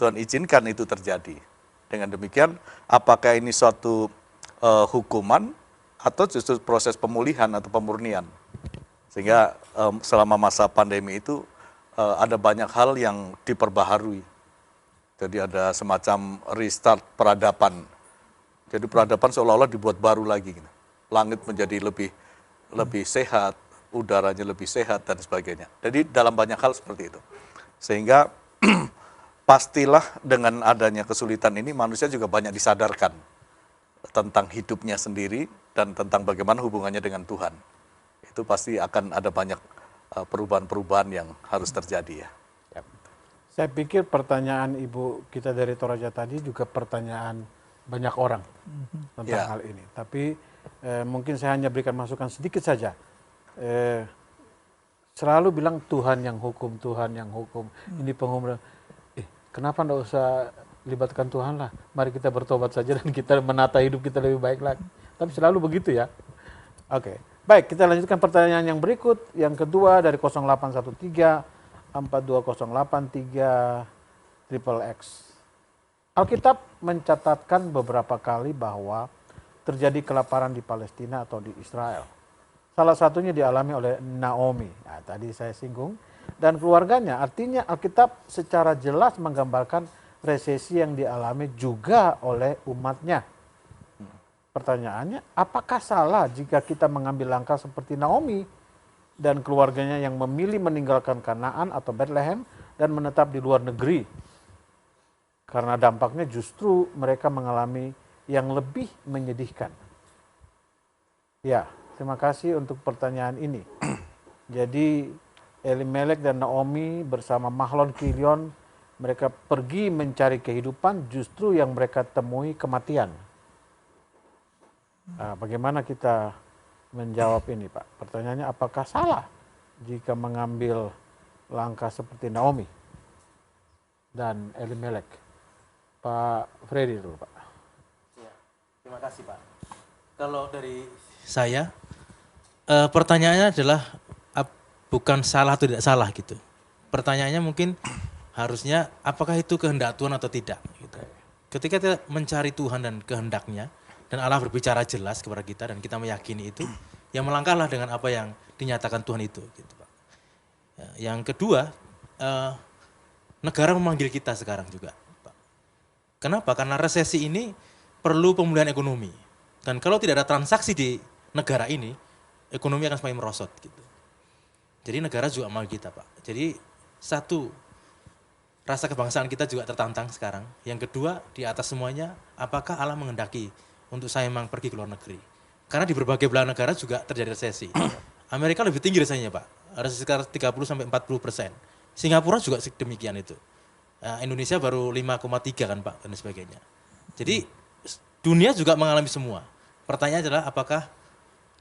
Tuhan izinkan itu terjadi. Dengan demikian, apakah ini suatu hukuman atau justru proses pemulihan atau pemurnian? Sehingga selama masa pandemi itu ada banyak hal yang diperbaharui. Jadi ada semacam restart peradaban. Jadi peradaban seolah-olah dibuat baru lagi. Langit menjadi lebih sehat, udaranya lebih sehat dan sebagainya. Jadi dalam banyak hal seperti itu. Sehingga pastilah dengan adanya kesulitan ini manusia juga banyak disadarkan tentang hidupnya sendiri dan tentang bagaimana hubungannya dengan Tuhan. Itu pasti akan ada banyak perubahan-perubahan yang harus terjadi ya. Saya pikir pertanyaan Ibu kita dari Toraja tadi juga pertanyaan banyak orang tentang Ya. hal ini. Tapi mungkin saya hanya berikan masukan sedikit saja. Selalu bilang Tuhan yang hukum, Tuhan yang hukum. Ini penghukum. Kenapa enggak usah libatkan Tuhan lah? Mari kita bertobat saja dan kita menata hidup kita lebih baik lagi. Tapi selalu begitu ya. Oke. Baik, kita lanjutkan pertanyaan yang berikut. Yang kedua dari 0813 42083 triple X. Alkitab mencatatkan beberapa kali bahwa terjadi kelaparan di Palestina atau di Israel. Salah satunya dialami oleh Naomi. Nah, tadi saya singgung. Dan keluarganya, artinya Alkitab secara jelas menggambarkan resesi yang dialami juga oleh umatnya. Pertanyaannya, apakah salah jika kita mengambil langkah seperti Naomi dan keluarganya yang memilih meninggalkan Kanaan atau Bethlehem dan menetap di luar negeri? Karena dampaknya justru mereka mengalami yang lebih menyedihkan. Ya, terima kasih untuk pertanyaan ini. Jadi Elimelek dan Naomi bersama Mahlon Kilion, mereka pergi mencari kehidupan, justru yang mereka temui kematian. Nah, bagaimana kita menjawab ini, Pak? Pertanyaannya, apakah salah jika mengambil langkah seperti Naomi dan Elimelek? Pak Freddy dulu, Pak. Ya, terima kasih Pak. Kalau dari saya, pertanyaannya adalah bukan salah atau tidak salah gitu. Pertanyaannya mungkin harusnya apakah itu kehendak Tuhan atau tidak. Gitu. Ketika kita mencari Tuhan dan kehendaknya, dan Allah berbicara jelas kepada kita dan kita meyakini itu, yang melangkahlah dengan apa yang dinyatakan Tuhan itu. Gitu, Pak. Ya, yang kedua, negara memanggil kita sekarang juga. Pak. Kenapa? Karena resesi ini perlu pemulihan ekonomi. Dan kalau tidak ada transaksi di negara ini, ekonomi akan semakin merosot. Gitu. Jadi negara juga memanggil kita, Pak. Jadi satu, rasa kebangsaan kita juga tertantang sekarang. Yang kedua, di atas semuanya, apakah Allah menghendaki untuk saya memang pergi ke luar negeri? Karena di berbagai belahan negara juga terjadi resesi. Amerika lebih tinggi resesinya, Pak. Resesi sekitar 30-40%. Singapura juga demikian itu. Indonesia baru 5,3 kan, Pak, dan sebagainya. Jadi dunia juga mengalami semua. Pertanyaannya adalah apakah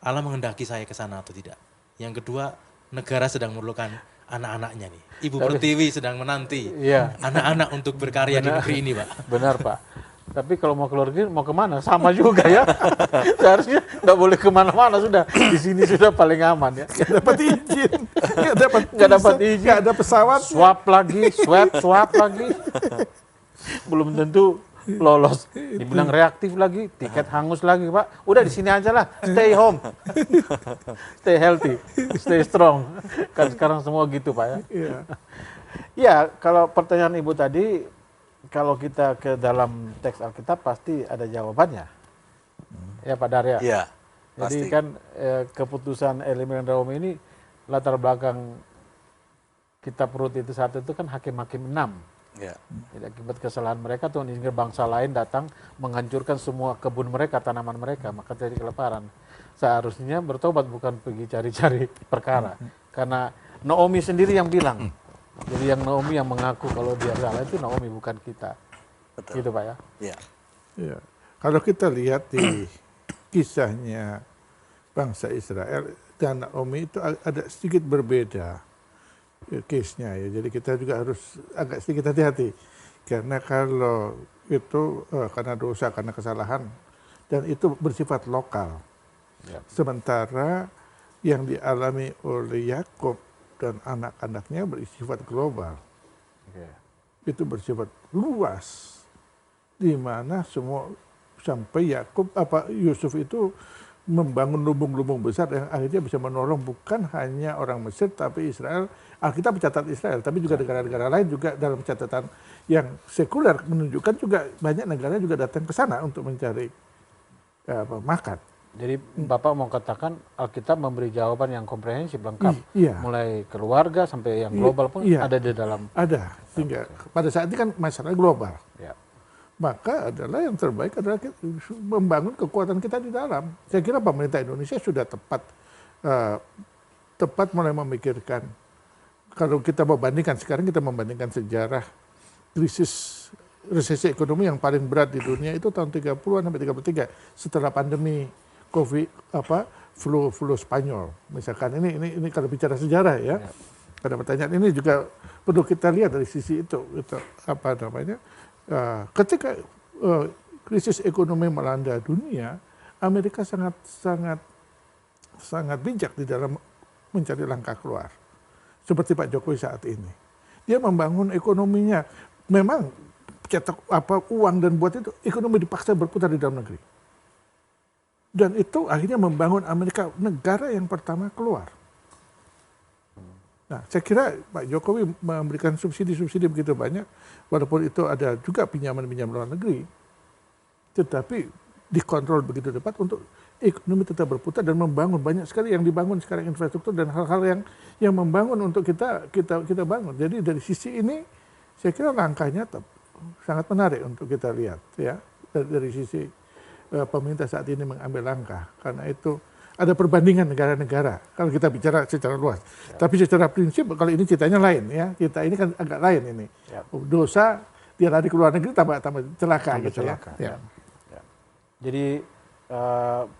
Allah menghendaki saya ke sana atau tidak? Yang kedua, negara sedang memerlukan anak-anaknya nih. Ibu Pertiwi sedang menanti anak-anak untuk berkarya di negeri ini, Pak. Benar, Pak. Tapi kalau mau keluar negeri, mau kemana? Sama juga ya. Seharusnya nggak boleh kemana-mana, sudah. Di sini sudah paling aman ya. Nggak dapat izin, Nggak dapat izin. nggak ada pesawat. Swab lagi, swab lagi. Belum tentu lolos. Dibilang reaktif lagi, tiket hangus lagi, Pak. Udah di sini aja lah, stay home. Stay healthy, stay strong. Kan sekarang semua gitu, Pak ya. Iya. Ya, kalau pertanyaan Ibu tadi, kalau kita ke dalam teks Alkitab pasti ada jawabannya. Ya, Pak Darya. Iya, Jadi pasti. kan keputusan Elimelek dan Naomi ini latar belakang kitab Rut itu saat itu kan hakim-hakim 6. Ya. Jadi akibat kesalahan mereka Tuhan izinkan bangsa lain datang menghancurkan semua kebun mereka, tanaman mereka, maka terjadi kelaparan. Seharusnya bertobat bukan pergi cari-cari perkara. Karena Naomi sendiri yang bilang. Jadi yang Naomi yang mengaku kalau dia salah itu Naomi bukan kita. Betul. Gitu Pak ya. Ya. Ya. Kalau kita lihat di kisahnya bangsa Israel dan Naomi itu ada sedikit berbeda case-nya ya. Jadi kita juga harus agak sedikit hati-hati. Karena kalau itu karena dosa, karena kesalahan dan itu bersifat lokal. Ya. Sementara yang dialami oleh Yakub dan anak-anaknya bersifat global. Oke. Itu bersifat luas. Di mana semua sampai Yusuf itu membangun lumbung-lumbung besar yang akhirnya bisa menolong bukan hanya orang Mesir tapi Israel. Alkitab mencatat Israel, tapi juga negara-negara lain juga dalam catatan yang sekuler menunjukkan juga banyak negara juga datang ke sana untuk mencari makan. Jadi Bapak mau katakan Alkitab memberi jawaban yang komprehensif lengkap, Iya. mulai keluarga sampai yang global pun Iya. ada di dalam. Ada, sehingga pada saat ini kan masalah global. Ya. Maka adalah yang terbaik adalah kita membangun kekuatan kita di dalam. Saya kira pemerintah Indonesia sudah tepat mulai memikirkan. Kalau kita membandingkan sekarang kita membandingkan sejarah krisis resesi ekonomi yang paling berat di dunia itu tahun 30-an sampai 33 setelah pandemi flu Spanyol. Misalkan ini kalau bicara sejarah ya. Ada pertanyaan ini juga perlu kita lihat dari sisi itu apa namanya? Ketika krisis ekonomi melanda dunia, Amerika sangat bijak di dalam mencari langkah keluar. Seperti Pak Jokowi saat ini. Dia membangun ekonominya. Memang cetak uang dan buat itu ekonomi dipaksa berputar di dalam negeri. Dan itu akhirnya membangun Amerika negara yang pertama keluar. Nah, saya kira Pak Jokowi memberikan subsidi-subsidi begitu banyak, walaupun itu ada juga pinjaman-pinjaman luar negeri, tetapi dikontrol begitu tepat untuk ekonomi tetap berputar dan membangun banyak sekali yang dibangun sekarang infrastruktur dan hal-hal yang membangun untuk kita bangun. Jadi dari sisi ini saya kira langkahnya sangat menarik untuk kita lihat ya dari sisi pemerintah saat ini mengambil langkah karena itu ada perbandingan negara-negara kalau kita bicara secara luas. Ya. Tapi secara prinsip kalau ini ceritanya lain ya. Kita ini kan agak lain ini. Ya. Dosa dia lari ke luar negeri tambah celaka gitu celaka. Ya. Ya. Jadi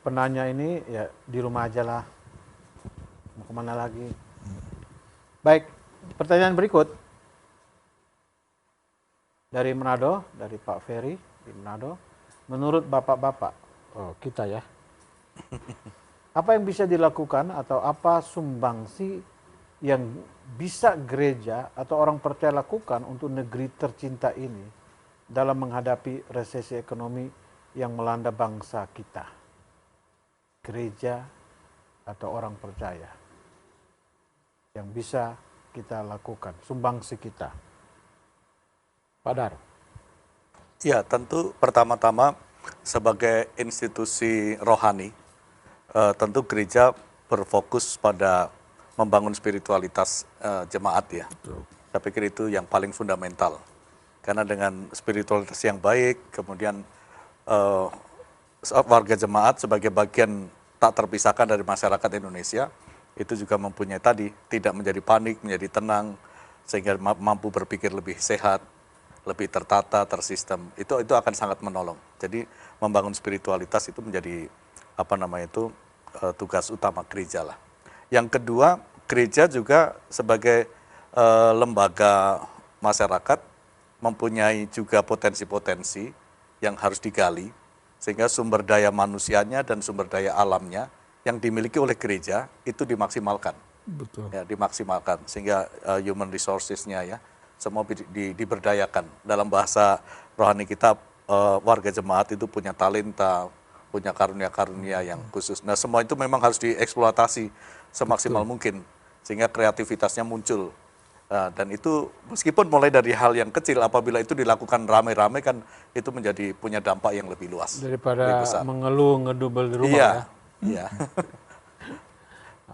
penanya ini ya di rumah aja lah. Mau kemana lagi? Baik, pertanyaan berikut dari Manado, dari Pak Ferry di Manado. Menurut bapak-bapak, kita ya. Apa yang bisa dilakukan atau apa sumbangsi yang bisa gereja atau orang percaya lakukan untuk negeri tercinta ini dalam menghadapi resesi ekonomi yang melanda bangsa kita? Gereja atau orang percaya yang bisa kita lakukan, sumbangsi kita. Pak Dar. Ya, tentu pertama-tama sebagai institusi rohani, tentu gereja berfokus pada membangun spiritualitas jemaat ya. Saya pikir itu yang paling fundamental. Karena dengan spiritualitas yang baik, kemudian warga jemaat sebagai bagian tak terpisahkan dari masyarakat Indonesia, itu juga mempunyai tadi, tidak menjadi panik, menjadi tenang, sehingga mampu berpikir lebih sehat, lebih tertata, tersistem. Itu akan sangat menolong. Jadi membangun spiritualitas itu menjadi tugas utama gereja lah. Yang kedua, gereja juga sebagai lembaga masyarakat mempunyai juga potensi-potensi yang harus digali sehingga sumber daya manusianya dan sumber daya alamnya yang dimiliki oleh gereja itu dimaksimalkan. Betul. Ya, dimaksimalkan sehingga human resources-nya ya semua diberdayakan. Dalam bahasa rohani kita warga jemaat itu punya talenta, punya karunia-karunia yang khusus. Nah, semua itu memang harus dieksploitasi semaksimal mungkin sehingga kreativitasnya muncul. Nah, dan itu meskipun mulai dari hal yang kecil, apabila itu dilakukan rame-rame kan itu menjadi punya dampak yang lebih luas. Daripada mengeluh ngedubel di rumah ya. Iya.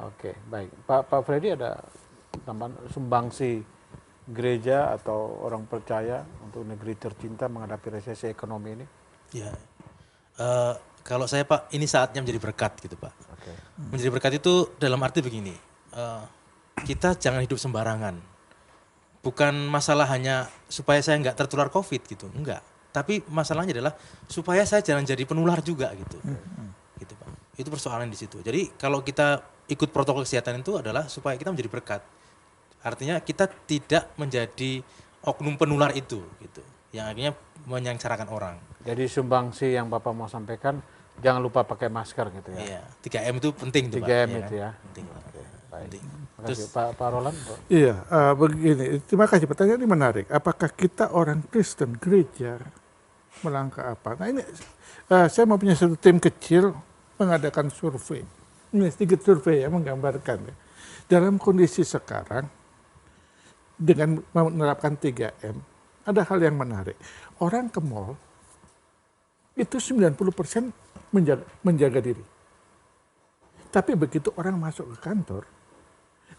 Oke, baik. Pak Freddy ada tambahan sumbangsi gereja atau orang percaya untuk negeri tercinta menghadapi resesi ekonomi ini? Ya. Kalau saya Pak, ini saatnya menjadi berkat gitu Pak. Okay. Menjadi berkat itu dalam arti begini, kita jangan hidup sembarangan. Bukan masalah hanya supaya saya nggak tertular COVID gitu, enggak. Tapi masalahnya adalah supaya saya jangan jadi penular juga gitu. Gitu Pak. Itu persoalan di situ. Jadi kalau kita ikut protokol kesehatan itu adalah supaya kita menjadi berkat. Artinya kita tidak menjadi oknum penular itu gitu. Yang akhirnya menyengsarakan orang. Jadi sumbangsi yang Bapak mau sampaikan, jangan lupa pakai masker gitu ya. Iya, 3M itu penting tuh 3M Pak. itu ya. Penting. Oke, baik. Penting. Terima kasih Pak Roland. Iya, begini, terima kasih pertanyaan ini menarik. Apakah kita orang Kristen gereja melangkah apa? Nah ini saya mau punya satu tim kecil mengadakan survei. Ini sedikit survei ya menggambarkan ya. Dalam kondisi sekarang dengan menerapkan 3M, ada hal yang menarik. Orang ke mall itu 90% menjaga diri. Tapi begitu orang masuk ke kantor,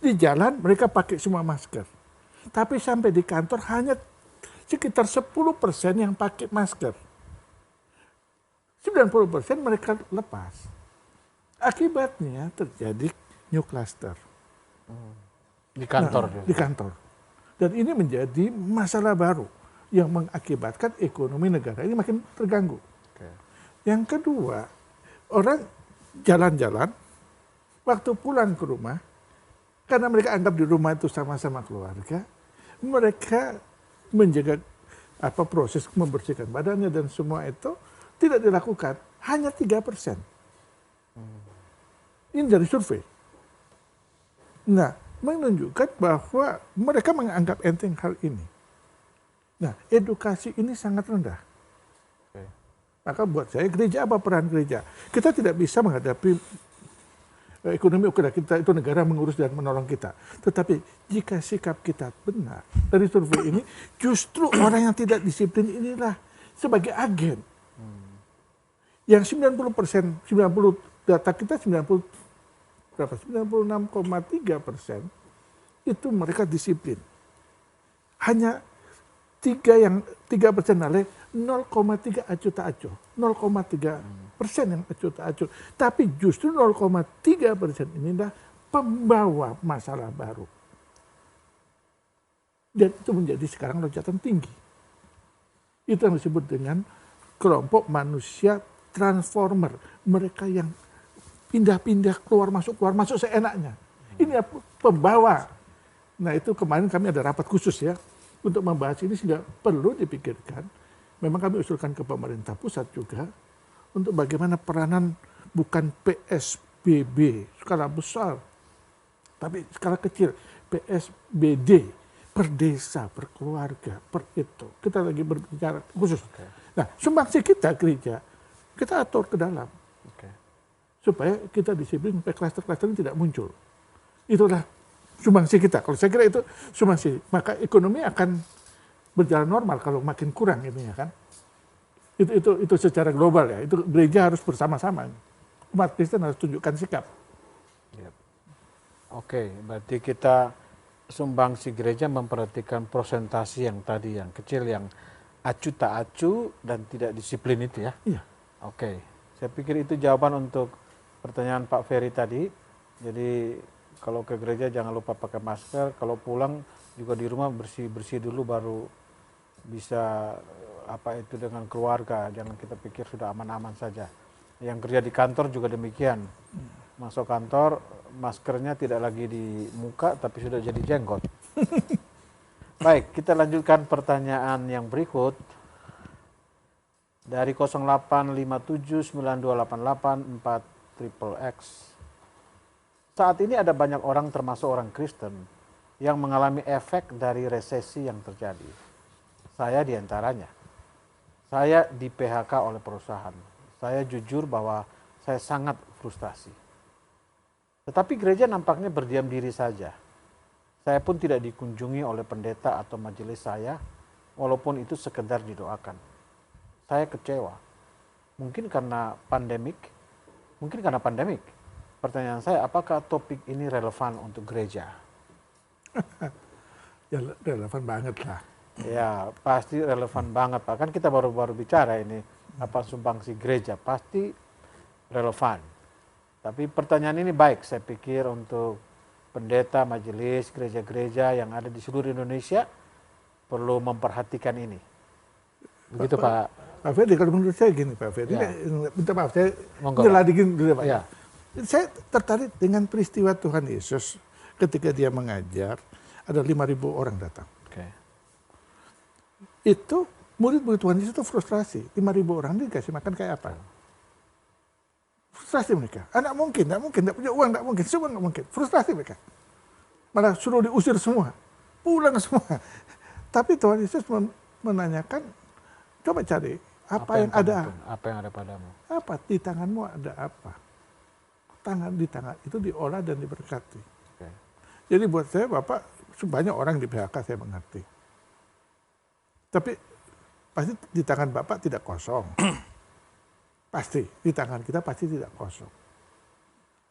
di jalan mereka pakai semua masker. Tapi sampai di kantor hanya sekitar 10% yang pakai masker. 90% mereka lepas. Akibatnya terjadi new cluster. Di kantor. Di kantor. Dan ini menjadi masalah baru yang mengakibatkan ekonomi negara ini makin terganggu. Yang kedua, orang jalan-jalan, waktu pulang ke rumah, karena mereka anggap di rumah itu sama-sama keluarga, mereka menjaga proses membersihkan badannya dan semua itu tidak dilakukan, hanya 3%. Ini dari survei. Nah, menunjukkan bahwa mereka menganggap enteng hal ini. Nah, edukasi ini sangat rendah. Maka buat saya, gereja apa peran gereja? Kita tidak bisa menghadapi ekonomi, kita itu negara mengurus dan menolong kita. Tetapi jika sikap kita benar, dari survei ini, justru orang yang tidak disiplin inilah sebagai agen. Yang 90%, data kita 96,3% itu mereka disiplin. Hanya 3% lalai, 0,3 acuh tak acuh, 0,3% yang acuh tak acuh. Tapi justru 0,3% inilah pembawa masalah baru. Dan itu menjadi sekarang loncatan tinggi. Itu yang disebut dengan kelompok manusia transformer. Mereka yang pindah-pindah, keluar masuk seenaknya. Ini pembawa. Nah itu kemarin kami ada rapat khusus ya, untuk membahas ini sehingga perlu dipikirkan. Memang kami usulkan ke pemerintah pusat juga untuk bagaimana peranan bukan PSBB skala besar, tapi skala kecil, PSBD, per desa, per keluarga, per itu. Kita lagi berbicara khusus. Nah, sumbangsi kita gereja, kita atur ke dalam. Supaya kita disiplin, supaya klaster-klaster ini tidak muncul. Itulah sumbangsi kita. Kalau saya kira itu sumbangsi, maka ekonomi akan berjalan normal kalau makin kurang ini ya kan. Itu secara global ya. Itu gereja harus bersama-sama. Umat Kristen harus tunjukkan sikap. Oke, berarti kita sumbangsi gereja memperhatikan prosentasi yang tadi yang kecil, yang acuh tak acuh dan tidak disiplin itu ya. Iya. Oke, saya pikir itu jawaban untuk pertanyaan Pak Ferry tadi. Jadi kalau ke gereja jangan lupa pakai masker, kalau pulang juga di rumah bersih-bersih dulu baru bisa itu dengan keluarga. Jangan kita pikir sudah aman-aman saja. Yang kerja di kantor juga demikian. Masuk kantor maskernya tidak lagi di muka tapi sudah jadi jenggot. Baik, kita lanjutkan pertanyaan yang berikut. Dari 08579288 4XXX. Saat ini ada banyak orang termasuk orang Kristen yang mengalami efek dari resesi yang terjadi. Saya diantaranya. Saya di PHK oleh perusahaan. Saya jujur bahwa saya sangat frustasi. Tetapi gereja nampaknya berdiam diri saja. Saya pun tidak dikunjungi oleh pendeta atau majelis saya, walaupun itu sekedar didoakan. Saya kecewa. Mungkin karena pandemik. Pertanyaan saya, apakah topik ini relevan untuk gereja? Ya relevan banget lah. Ya pasti relevan banget Pak. Kan kita baru bicara ini apa sumbangsi gereja, pasti relevan. Tapi pertanyaan ini baik saya pikir untuk pendeta, majelis, gereja-gereja yang ada di seluruh Indonesia perlu memperhatikan ini. Begitu Pak. Pak Ferdi, kalau menurut saya gini Pak Ferdi, Ya. minta maaf saya Monggo, nyeladikin dulu Pak. Ya. Saya tertarik dengan peristiwa Tuhan Yesus ketika dia mengajar, ada 5.000 orang datang. Oke. Itu murid-murid Tuhan Yesus itu frustrasi. 5.000 orang ini dikasih makan kayak apa? Frustrasi mereka. Anak mungkin, tidak punya uang, tidak mungkin, semua nggak mungkin. Frustrasi mereka. Malah suruh diusir semua, pulang semua. Tapi Tuhan Yesus menanyakan, coba cari apa yang ada. Apa yang ada padamu? Apa di tanganmu ada apa? Di tangan itu diolah dan diberkati. Oke. Jadi buat saya Bapak, banyak orang di PHK saya mengerti. Tapi pasti di tangan Bapak tidak kosong. Pasti, di tangan kita pasti tidak kosong.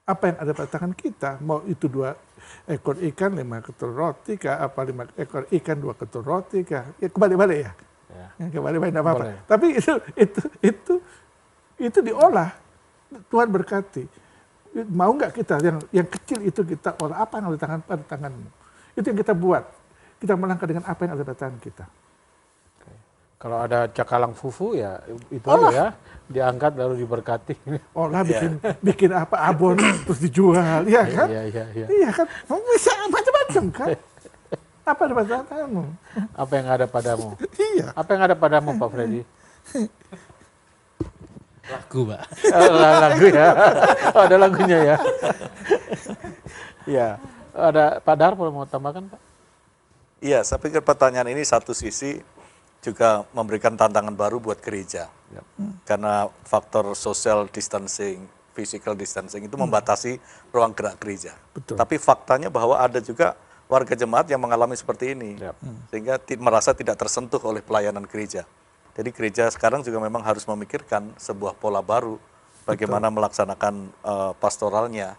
Apa yang ada pada tangan kita, mau itu 2 ekor ikan, 5 ketul roti kah, 5 ekor ikan, 2 ketul roti kah, ya kembali-balik ya. Kembali-balik tidak apa-apa. Boleh. Tapi itu diolah, Tuhan berkati. Mau nggak kita yang kecil itu kita olah, apa yang ada pada tanganmu? Itu yang kita buat. Kita melangkah dengan apa yang ada pada tangan kita. Kalau ada cakalang fufu ya itu ya diangkat lalu diberkati. Olah bikin apa abon terus dijual, ya kan? Iya. Iya kan, bisa macam-macam kan? Apa ada masalahmu? Apa yang ada padamu? Iya. Apa yang ada padamu Pak Freddy? Lagu, Pak. Lagu ya. Oh, ada lagunya ya. Iya. Ada Pak Dar mau tambahkan Pak? Iya, saya pikir pertanyaan ini satu sisi juga memberikan tantangan baru buat gereja. Karena faktor social distancing, physical distancing itu membatasi ruang gerak gereja. Betul. Tapi faktanya bahwa ada juga warga jemaat yang mengalami seperti ini. Sehingga merasa tidak tersentuh oleh pelayanan gereja. Jadi gereja sekarang juga memang harus memikirkan sebuah pola baru bagaimana melaksanakan pastoralnya.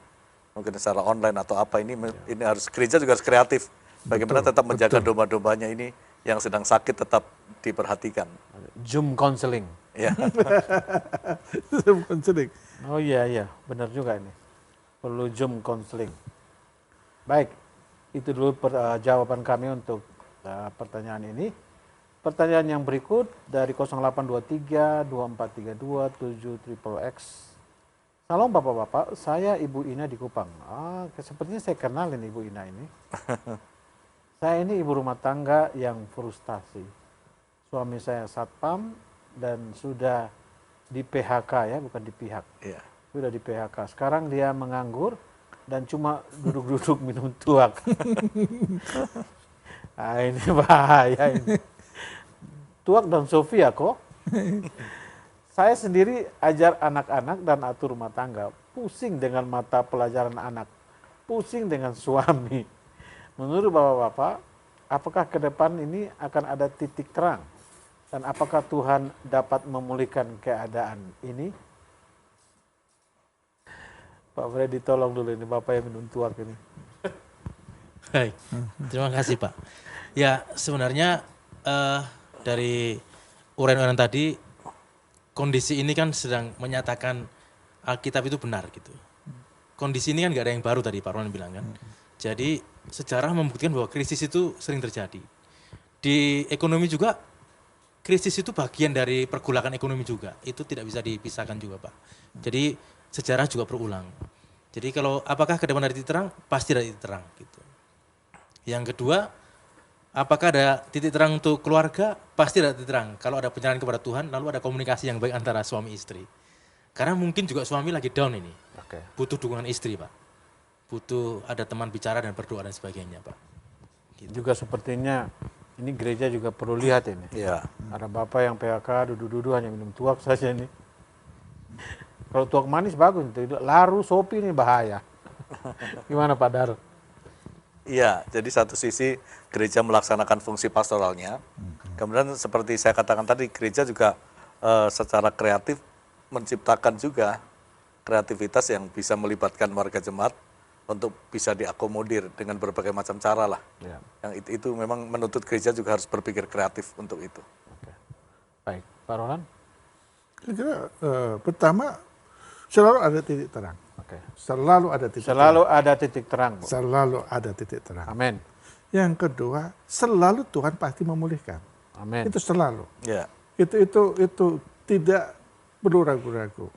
Mungkin secara online atau apa ini harus gereja juga harus kreatif. Bagaimana tetap menjaga domba-dombanya ini yang sedang sakit tetap diperhatikan. Zoom counseling. Ya. Konseling. Oh iya, benar juga ini. Perlu Zoom counseling. Baik, itu dulu jawaban kami untuk pertanyaan ini. Pertanyaan yang berikut dari 0823 2432 7XXX. Salam Bapak-Bapak, saya Ibu Ina di Kupang. Sepertinya saya kenalin Ibu Ina ini. Saya ini ibu rumah tangga yang frustasi. Suami saya satpam dan sudah di PHK ya, bukan di pihak. Iya. Sudah di PHK. Sekarang dia menganggur dan cuma duduk-duduk minum tuak. Ini bahaya ini. Tuak dan Sofia kok. Saya sendiri ajar anak-anak dan atur rumah tangga. Pusing dengan mata pelajaran anak. Pusing dengan suami. Menurut Bapak-Bapak, apakah ke depan ini akan ada titik terang? Dan apakah Tuhan dapat memulihkan keadaan ini? Pak Freddy tolong dulu ini, Bapak yang minum tuak ini. Baik, terima kasih Pak. Ya sebenarnya dari uraian-uraian tadi, kondisi ini kan sedang menyatakan Alkitab itu benar gitu. Kondisi ini kan gak ada yang baru tadi Pak Ronan bilang kan. Jadi sejarah membuktikan bahwa krisis itu sering terjadi. Di ekonomi juga, krisis itu bagian dari pergolakan ekonomi juga. Itu tidak bisa dipisahkan juga Pak. Jadi sejarah juga berulang. Jadi kalau apakah ke depan ada titik terang? Pasti ada titik terang. Gitu. Yang kedua, apakah ada titik terang untuk keluarga? Pasti ada titik terang. Kalau ada penyerahan kepada Tuhan, lalu ada komunikasi yang baik antara suami istri. Karena mungkin juga suami lagi down ini. Butuh dukungan istri Pak. Butuh ada teman bicara dan berdoa dan sebagainya Pak. Gitu. Juga sepertinya ini gereja juga perlu lihat ini. Iya. Ada bapak yang PHK duduk-duduk hanya minum tuak saja ini. Kalau tuak manis bagus, laru sopi ini bahaya. Gimana Pak Dar? Iya, jadi satu sisi gereja melaksanakan fungsi pastoralnya. Kemudian seperti saya katakan tadi, gereja juga secara kreatif menciptakan juga kreativitas yang bisa melibatkan warga jemaat untuk bisa diakomodir dengan berbagai macam cara lah. Ya. Yang itu memang menuntut gereja juga harus berpikir kreatif untuk itu. Oke. Baik, Pak Rohan? Kira-kira pertama selalu ada titik terang. Oke. Selalu ada titik Selalu ada titik terang, Bu. Selalu ada titik terang. Amin. Yang kedua, selalu Tuhan pasti memulihkan. Amin. Itu selalu. Ya. Itu tidak perlu ragu-ragu.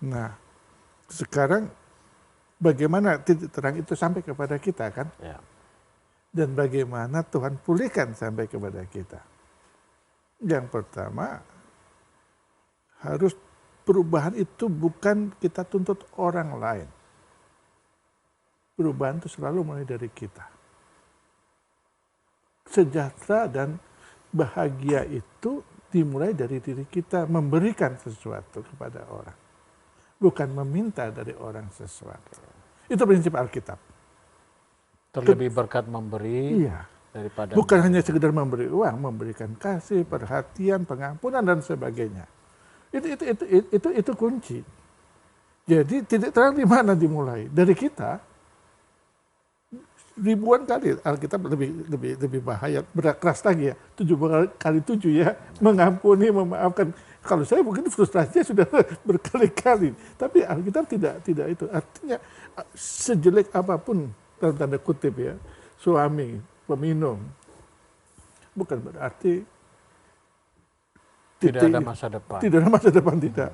Nah, sekarang bagaimana titik terang itu sampai kepada kita kan? Ya. Dan bagaimana Tuhan pulihkan sampai kepada kita. Yang pertama, harus perubahan itu bukan kita tuntut orang lain. Perubahan itu selalu mulai dari kita. Sejahtera dan bahagia itu dimulai dari diri kita memberikan sesuatu kepada orang. Bukan meminta dari orang sesuatu. Itu prinsip Alkitab. Terlebih berkat memberi Iya. daripada Bukan hanya sekedar memberi uang, memberikan kasih, perhatian, pengampunan dan sebagainya. Itu kunci. Jadi titik terang di mana dimulai? Dari kita. Ribuan kali Alkitab lebih bahaya, keras lagi ya. 7 kali 7 ya, mengampuni, memaafkan. Kalau saya mungkin frustrasinya sudah berkali-kali, tapi Alkitab tidak itu. Artinya sejelek apapun dalam tanda kutip ya, suami peminum, bukan berarti Tidak ada masa depan. Tidak ada masa depan, tidak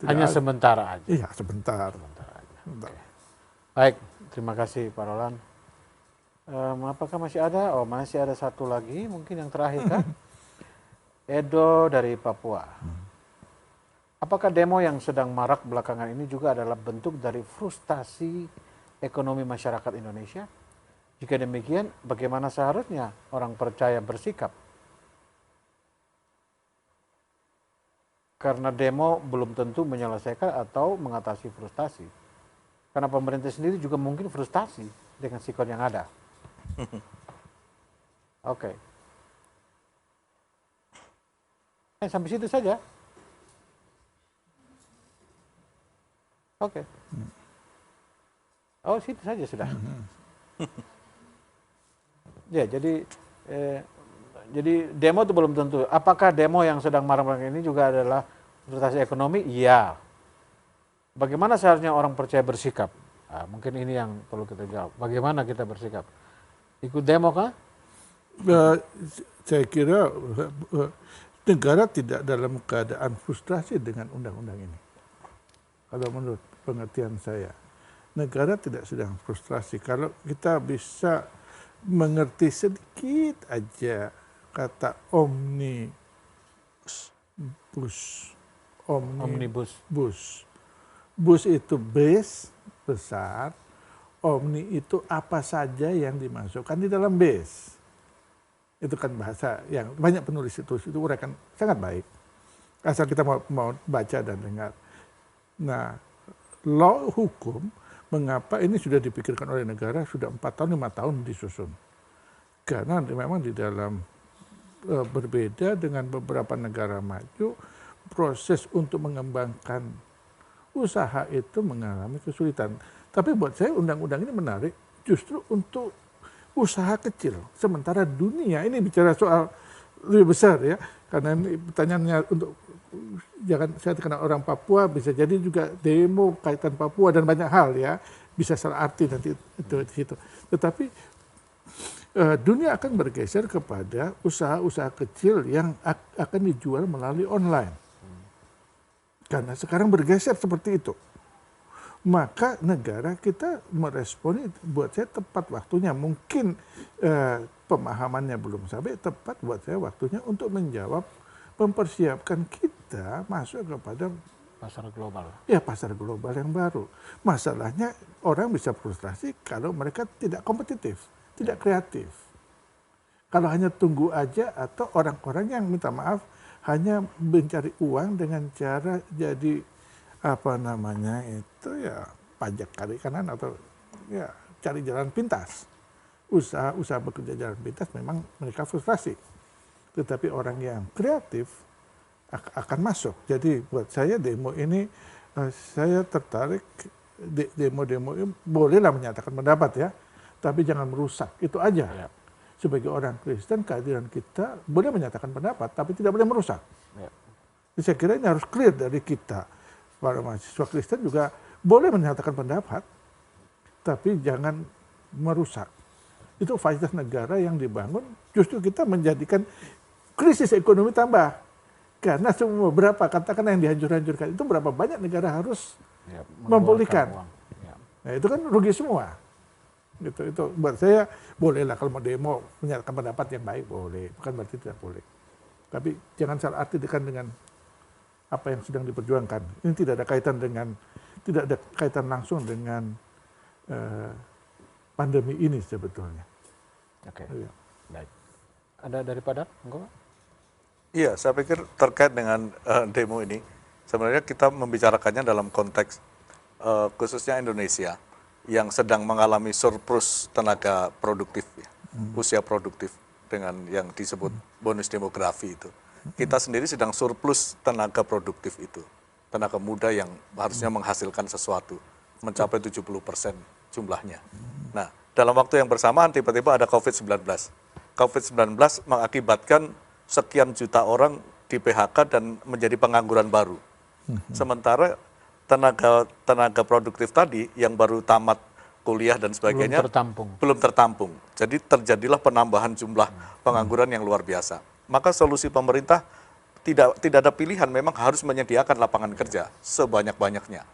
Hanya ada. sementara aja. Iya, sebentar. Oke. Baik, terima kasih Pak Roland. Apakah masih ada? Oh, masih ada satu lagi, mungkin yang terakhir kan? Edo dari Papua. Apakah demo yang sedang marak belakangan ini juga adalah bentuk dari frustasi ekonomi masyarakat Indonesia? Jika demikian, bagaimana seharusnya orang percaya bersikap? Karena demo belum tentu menyelesaikan atau mengatasi frustasi. Karena pemerintah sendiri juga mungkin frustasi dengan sikon yang ada. Oke. Sampai situ saja. Oke. Oh, situ saja sudah. Ya, jadi demo itu belum tentu. Apakah demo yang sedang marak-marak ini juga adalah frustasi ekonomi? Iya. Bagaimana seharusnya orang percaya bersikap? Nah, mungkin ini yang perlu kita jawab. Bagaimana kita bersikap? Ikut demo kah? Saya kira negara tidak dalam keadaan frustrasi dengan undang-undang ini. Kalau menurut pengertian saya, negara tidak sedang frustrasi. Kalau kita bisa mengerti sedikit aja kata Omnibus. Bus itu base besar, omni itu apa saja yang dimasukkan di dalam base. Itu kan bahasa yang banyak penulis itu uraikan sangat baik. Asal kita mau baca dan dengar. Nah, law hukum, mengapa ini sudah dipikirkan oleh negara sudah 4 tahun, 5 tahun disusun. Karena memang di dalam berbeda dengan beberapa negara maju, proses untuk mengembangkan usaha itu mengalami kesulitan. Tapi buat saya undang-undang ini menarik justru untuk usaha kecil. Sementara dunia ini bicara soal lebih besar ya. Karena ini pertanyaannya untuk jangan saya terkena orang Papua, bisa jadi juga demo kaitan Papua dan banyak hal ya. Bisa salah arti nanti itu di situ. Tetapi dunia akan bergeser kepada usaha-usaha kecil yang akan dijual melalui online. Karena sekarang bergeser seperti itu. Maka negara kita meresponi buat saya tepat waktunya. Mungkin pemahamannya belum sampai, tepat buat saya waktunya untuk menjawab, mempersiapkan kita masuk kepada Pasar global. ya pasar global yang baru. Masalahnya orang bisa frustrasi kalau mereka tidak kompetitif, tidak kreatif. Kalau hanya tunggu aja atau orang-orang yang minta maaf hanya mencari uang dengan cara jadi apa namanya itu ya pajak kiri kanan atau ya cari jalan pintas. Usaha bekerja jalan pintas memang mereka frustrasi. Tetapi orang yang kreatif akan masuk. Jadi buat saya demo ini saya tertarik demo-demo ini bolehlah menyatakan pendapat ya, tapi jangan merusak. Itu aja. Ya. Sebagai orang Kristen, kehadiran kita boleh menyatakan pendapat, tapi tidak boleh merusak. Ya. Jadi saya kira ini harus clear dari kita. Para mahasiswa Kristen juga boleh menyatakan pendapat, tapi jangan merusak. Itu fasilitas negara yang dibangun, justru kita menjadikan krisis ekonomi tambah. Karena semua berapa, katakan yang dihancur-hancurkan, itu berapa banyak negara harus memulihkan. Ya. Nah itu kan rugi semua. Itu buat saya bolehlah kalau mau demo menyatakan pendapat yang baik boleh, bukan berarti tidak boleh. Tapi jangan salah arti dengan apa yang sedang diperjuangkan. Ini tidak ada kaitan langsung dengan pandemi ini sebetulnya. Oke. Ya. Baik. Ada dari Padang? Enggak, Pak? Iya, saya pikir terkait dengan demo ini, sebenarnya kita membicarakannya dalam konteks khususnya Indonesia yang sedang mengalami surplus tenaga produktif, ya, usia produktif dengan yang disebut bonus demografi itu. Kita sendiri sedang surplus tenaga produktif itu, tenaga muda yang harusnya menghasilkan sesuatu, mencapai 70% jumlahnya. Nah, dalam waktu yang bersamaan tiba-tiba ada COVID-19. COVID-19 mengakibatkan sekian juta orang di PHK dan menjadi pengangguran baru. Sementara tenaga produktif tadi yang baru tamat kuliah dan sebagainya belum tertampung. Jadi terjadilah penambahan jumlah pengangguran yang luar biasa. Maka solusi pemerintah tidak ada pilihan, memang harus menyediakan lapangan kerja sebanyak-banyaknya.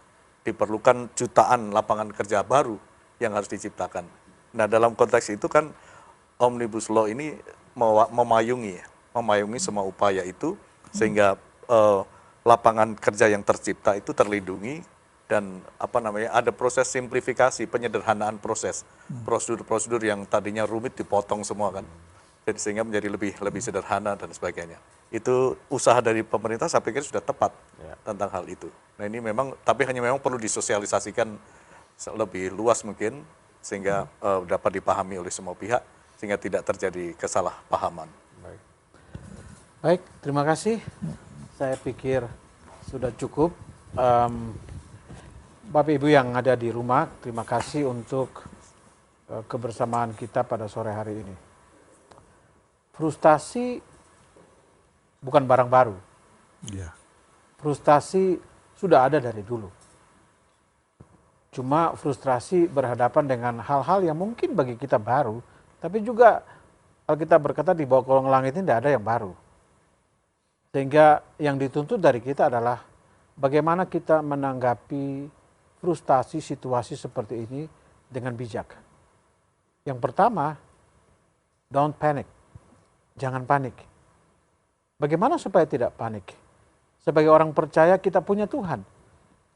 Diperlukan jutaan lapangan kerja baru yang harus diciptakan. Nah, dalam konteks itu kan Omnibus Law ini memayungi semua upaya itu sehingga lapangan kerja yang tercipta itu terlindungi dan ada proses simplifikasi, penyederhanaan proses, prosedur-prosedur yang tadinya rumit dipotong semua kan. Jadi sehingga menjadi lebih sederhana dan sebagainya. Itu usaha dari pemerintah saya pikir sudah tepat tentang hal itu. Nah ini memang perlu disosialisasikan lebih luas mungkin sehingga dapat dipahami oleh semua pihak sehingga tidak terjadi kesalahpahaman. Baik, terima kasih. Saya pikir sudah cukup. Bapak Ibu yang ada di rumah, terima kasih untuk kebersamaan kita pada sore hari ini. Frustasi bukan barang baru. Frustasi sudah ada dari dulu. Cuma frustrasi berhadapan dengan hal-hal yang mungkin bagi kita baru, tapi juga Alkitab berkata di bawah kolong langit ini tidak ada yang baru. Sehingga yang dituntut dari kita adalah bagaimana kita menanggapi frustasi situasi seperti ini dengan bijak. Yang pertama, don't panic. Jangan panik. Bagaimana supaya tidak panik? Sebagai orang percaya kita punya Tuhan.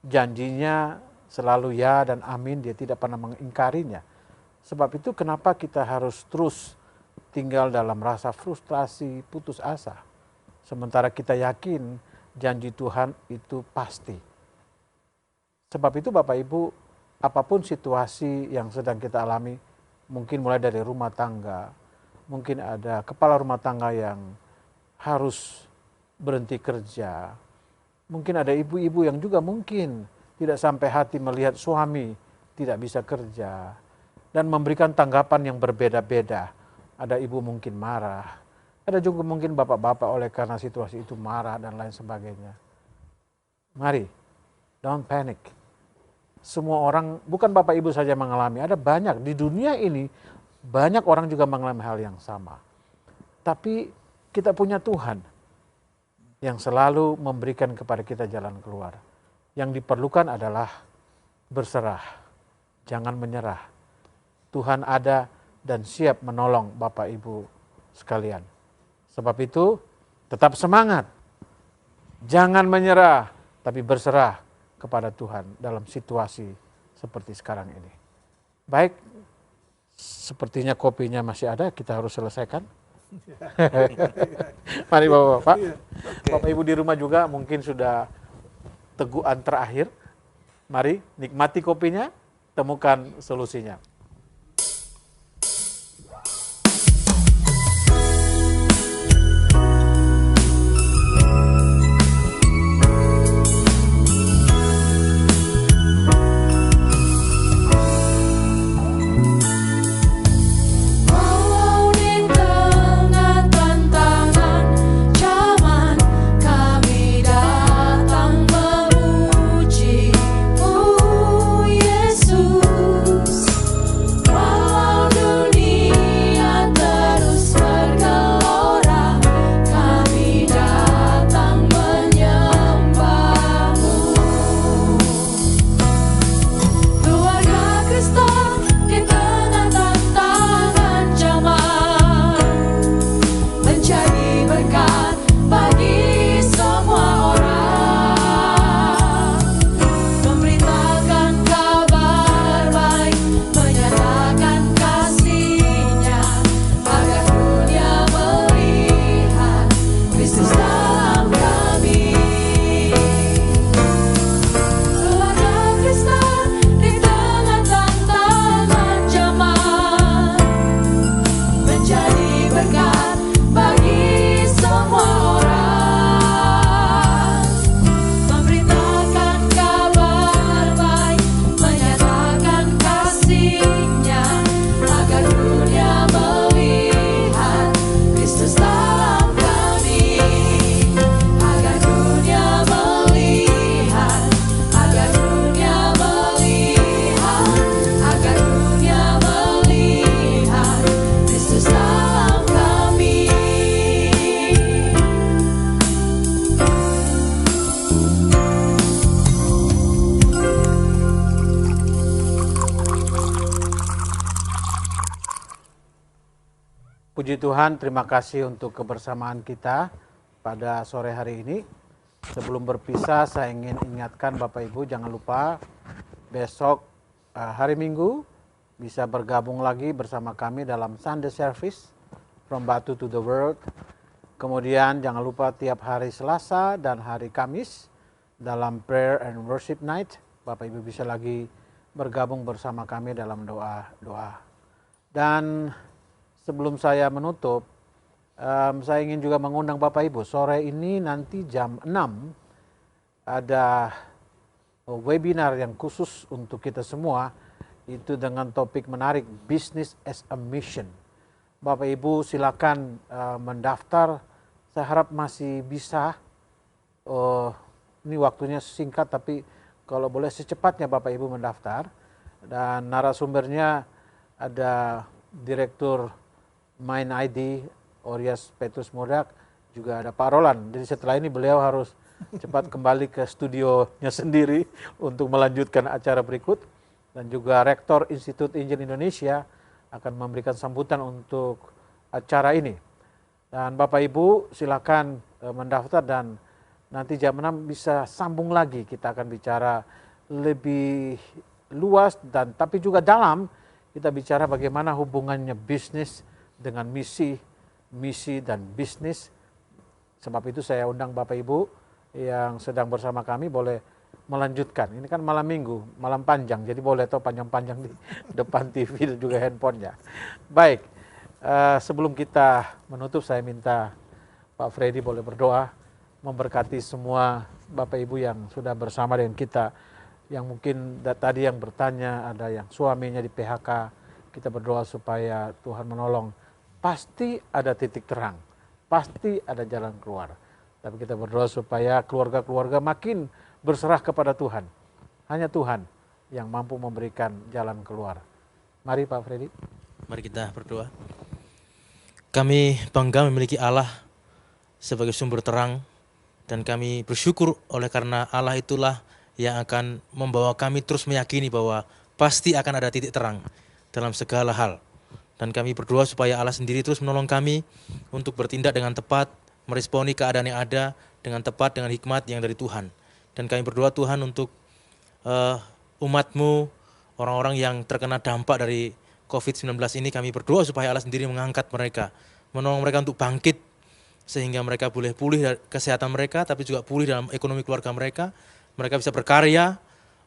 Janjinya selalu ya dan amin, dia tidak pernah mengingkarinya. Sebab itu kenapa kita harus terus tinggal dalam rasa frustrasi, putus asa. Sementara kita yakin janji Tuhan itu pasti. Sebab itu Bapak Ibu, apapun situasi yang sedang kita alami, mungkin mulai dari rumah tangga, mungkin ada kepala rumah tangga yang harus berhenti kerja. Mungkin ada ibu-ibu yang juga mungkin tidak sampai hati melihat suami tidak bisa kerja. Dan memberikan tanggapan yang berbeda-beda. Ada ibu mungkin marah. Ada juga mungkin bapak-bapak oleh karena situasi itu marah dan lain sebagainya. Mari, don't panic. Semua orang, bukan bapak ibu saja mengalami. Ada banyak di dunia ini. Banyak orang juga mengalami hal yang sama. Tapi kita punya Tuhan yang selalu memberikan kepada kita jalan keluar. Yang diperlukan adalah berserah. Jangan menyerah. Tuhan ada dan siap menolong Bapak Ibu sekalian. Sebab itu tetap semangat. Jangan menyerah, tapi berserah kepada Tuhan dalam situasi seperti sekarang ini. Baik, sepertinya kopinya masih ada, kita harus selesaikan. Mari Bapak-Bapak. Bapak Ibu di rumah juga mungkin sudah teguhan terakhir. Mari nikmati kopinya, temukan solusinya. Walau di tengah tantangan zaman, kami datang memuji-Mu Yesus. Puji Tuhan, terima kasih untuk kebersamaan kita pada sore hari ini. Sebelum berpisah, saya ingin ingatkan Bapak Ibu, jangan lupa besok hari Minggu bisa bergabung lagi bersama kami dalam Sunday Service From Batu to the World. Kemudian jangan lupa tiap hari Selasa dan hari Kamis dalam Prayer and Worship Night. Bapak Ibu bisa lagi bergabung bersama kami dalam doa-doa. Dan sebelum saya menutup, saya ingin juga mengundang Bapak Ibu. Sore ini nanti jam 6 ada webinar yang khusus untuk kita semua. Itu dengan topik menarik, Business as a Mission. Bapak Ibu silakan mendaftar. Saya harap masih bisa. Ini waktunya singkat, tapi kalau boleh secepatnya Bapak Ibu mendaftar. Dan narasumbernya ada Direktur Mind ID Orias Petrus Modak, juga ada Pak Roland. Jadi setelah ini beliau harus cepat kembali ke studionya sendiri untuk melanjutkan acara berikut. Dan juga Rektor Institut Injil Indonesia akan memberikan sambutan untuk acara ini. Dan Bapak Ibu silakan mendaftar, dan nanti jam 6 bisa sambung lagi. Kita akan bicara lebih luas dan tapi juga dalam. Kita bicara bagaimana hubungannya bisnis dengan misi dan bisnis. Sebab itu saya undang Bapak Ibu yang sedang bersama kami boleh melanjutkan. Ini kan malam minggu, malam panjang, jadi boleh tahu panjang-panjang di depan TV dan juga handphonenya. Baik, sebelum kita menutup, saya minta Pak Freddy boleh berdoa, memberkati semua Bapak Ibu yang sudah bersama dengan kita, yang mungkin tadi yang bertanya, ada yang suaminya di PHK, kita berdoa supaya Tuhan menolong. Pasti ada titik terang, pasti ada jalan keluar. Tapi kita berdoa supaya keluarga-keluarga makin berserah kepada Tuhan. Hanya Tuhan yang mampu memberikan jalan keluar. Mari Pak Freddy. Mari kita berdoa. Kami bangga memiliki Allah sebagai sumber terang, dan kami bersyukur oleh karena Allah itulah yang akan membawa kami terus meyakini bahwa pasti akan ada titik terang dalam segala hal. Dan kami berdoa supaya Allah sendiri terus menolong kami untuk bertindak dengan tepat, meresponi keadaan yang ada dengan tepat, dengan hikmat yang dari Tuhan. Dan kami berdoa Tuhan untuk umat-Mu, orang-orang yang terkena dampak dari COVID-19 ini, kami berdoa supaya Allah sendiri mengangkat mereka, menolong mereka untuk bangkit, sehingga mereka boleh pulih dari kesehatan mereka, tapi juga pulih dalam ekonomi keluarga mereka. Mereka bisa berkarya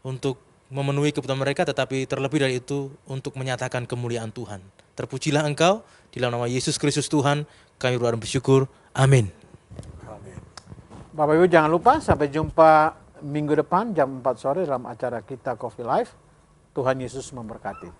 untuk memenuhi kebutuhan mereka, tetapi terlebih dari itu untuk menyatakan kemuliaan Tuhan. Terpujilah Engkau, di dalam nama Yesus Kristus Tuhan, kami berdoa dan bersyukur. Amin. Bapak Ibu jangan lupa, sampai jumpa minggu depan jam 4 sore dalam acara kita Coffee Live. Tuhan Yesus memberkati.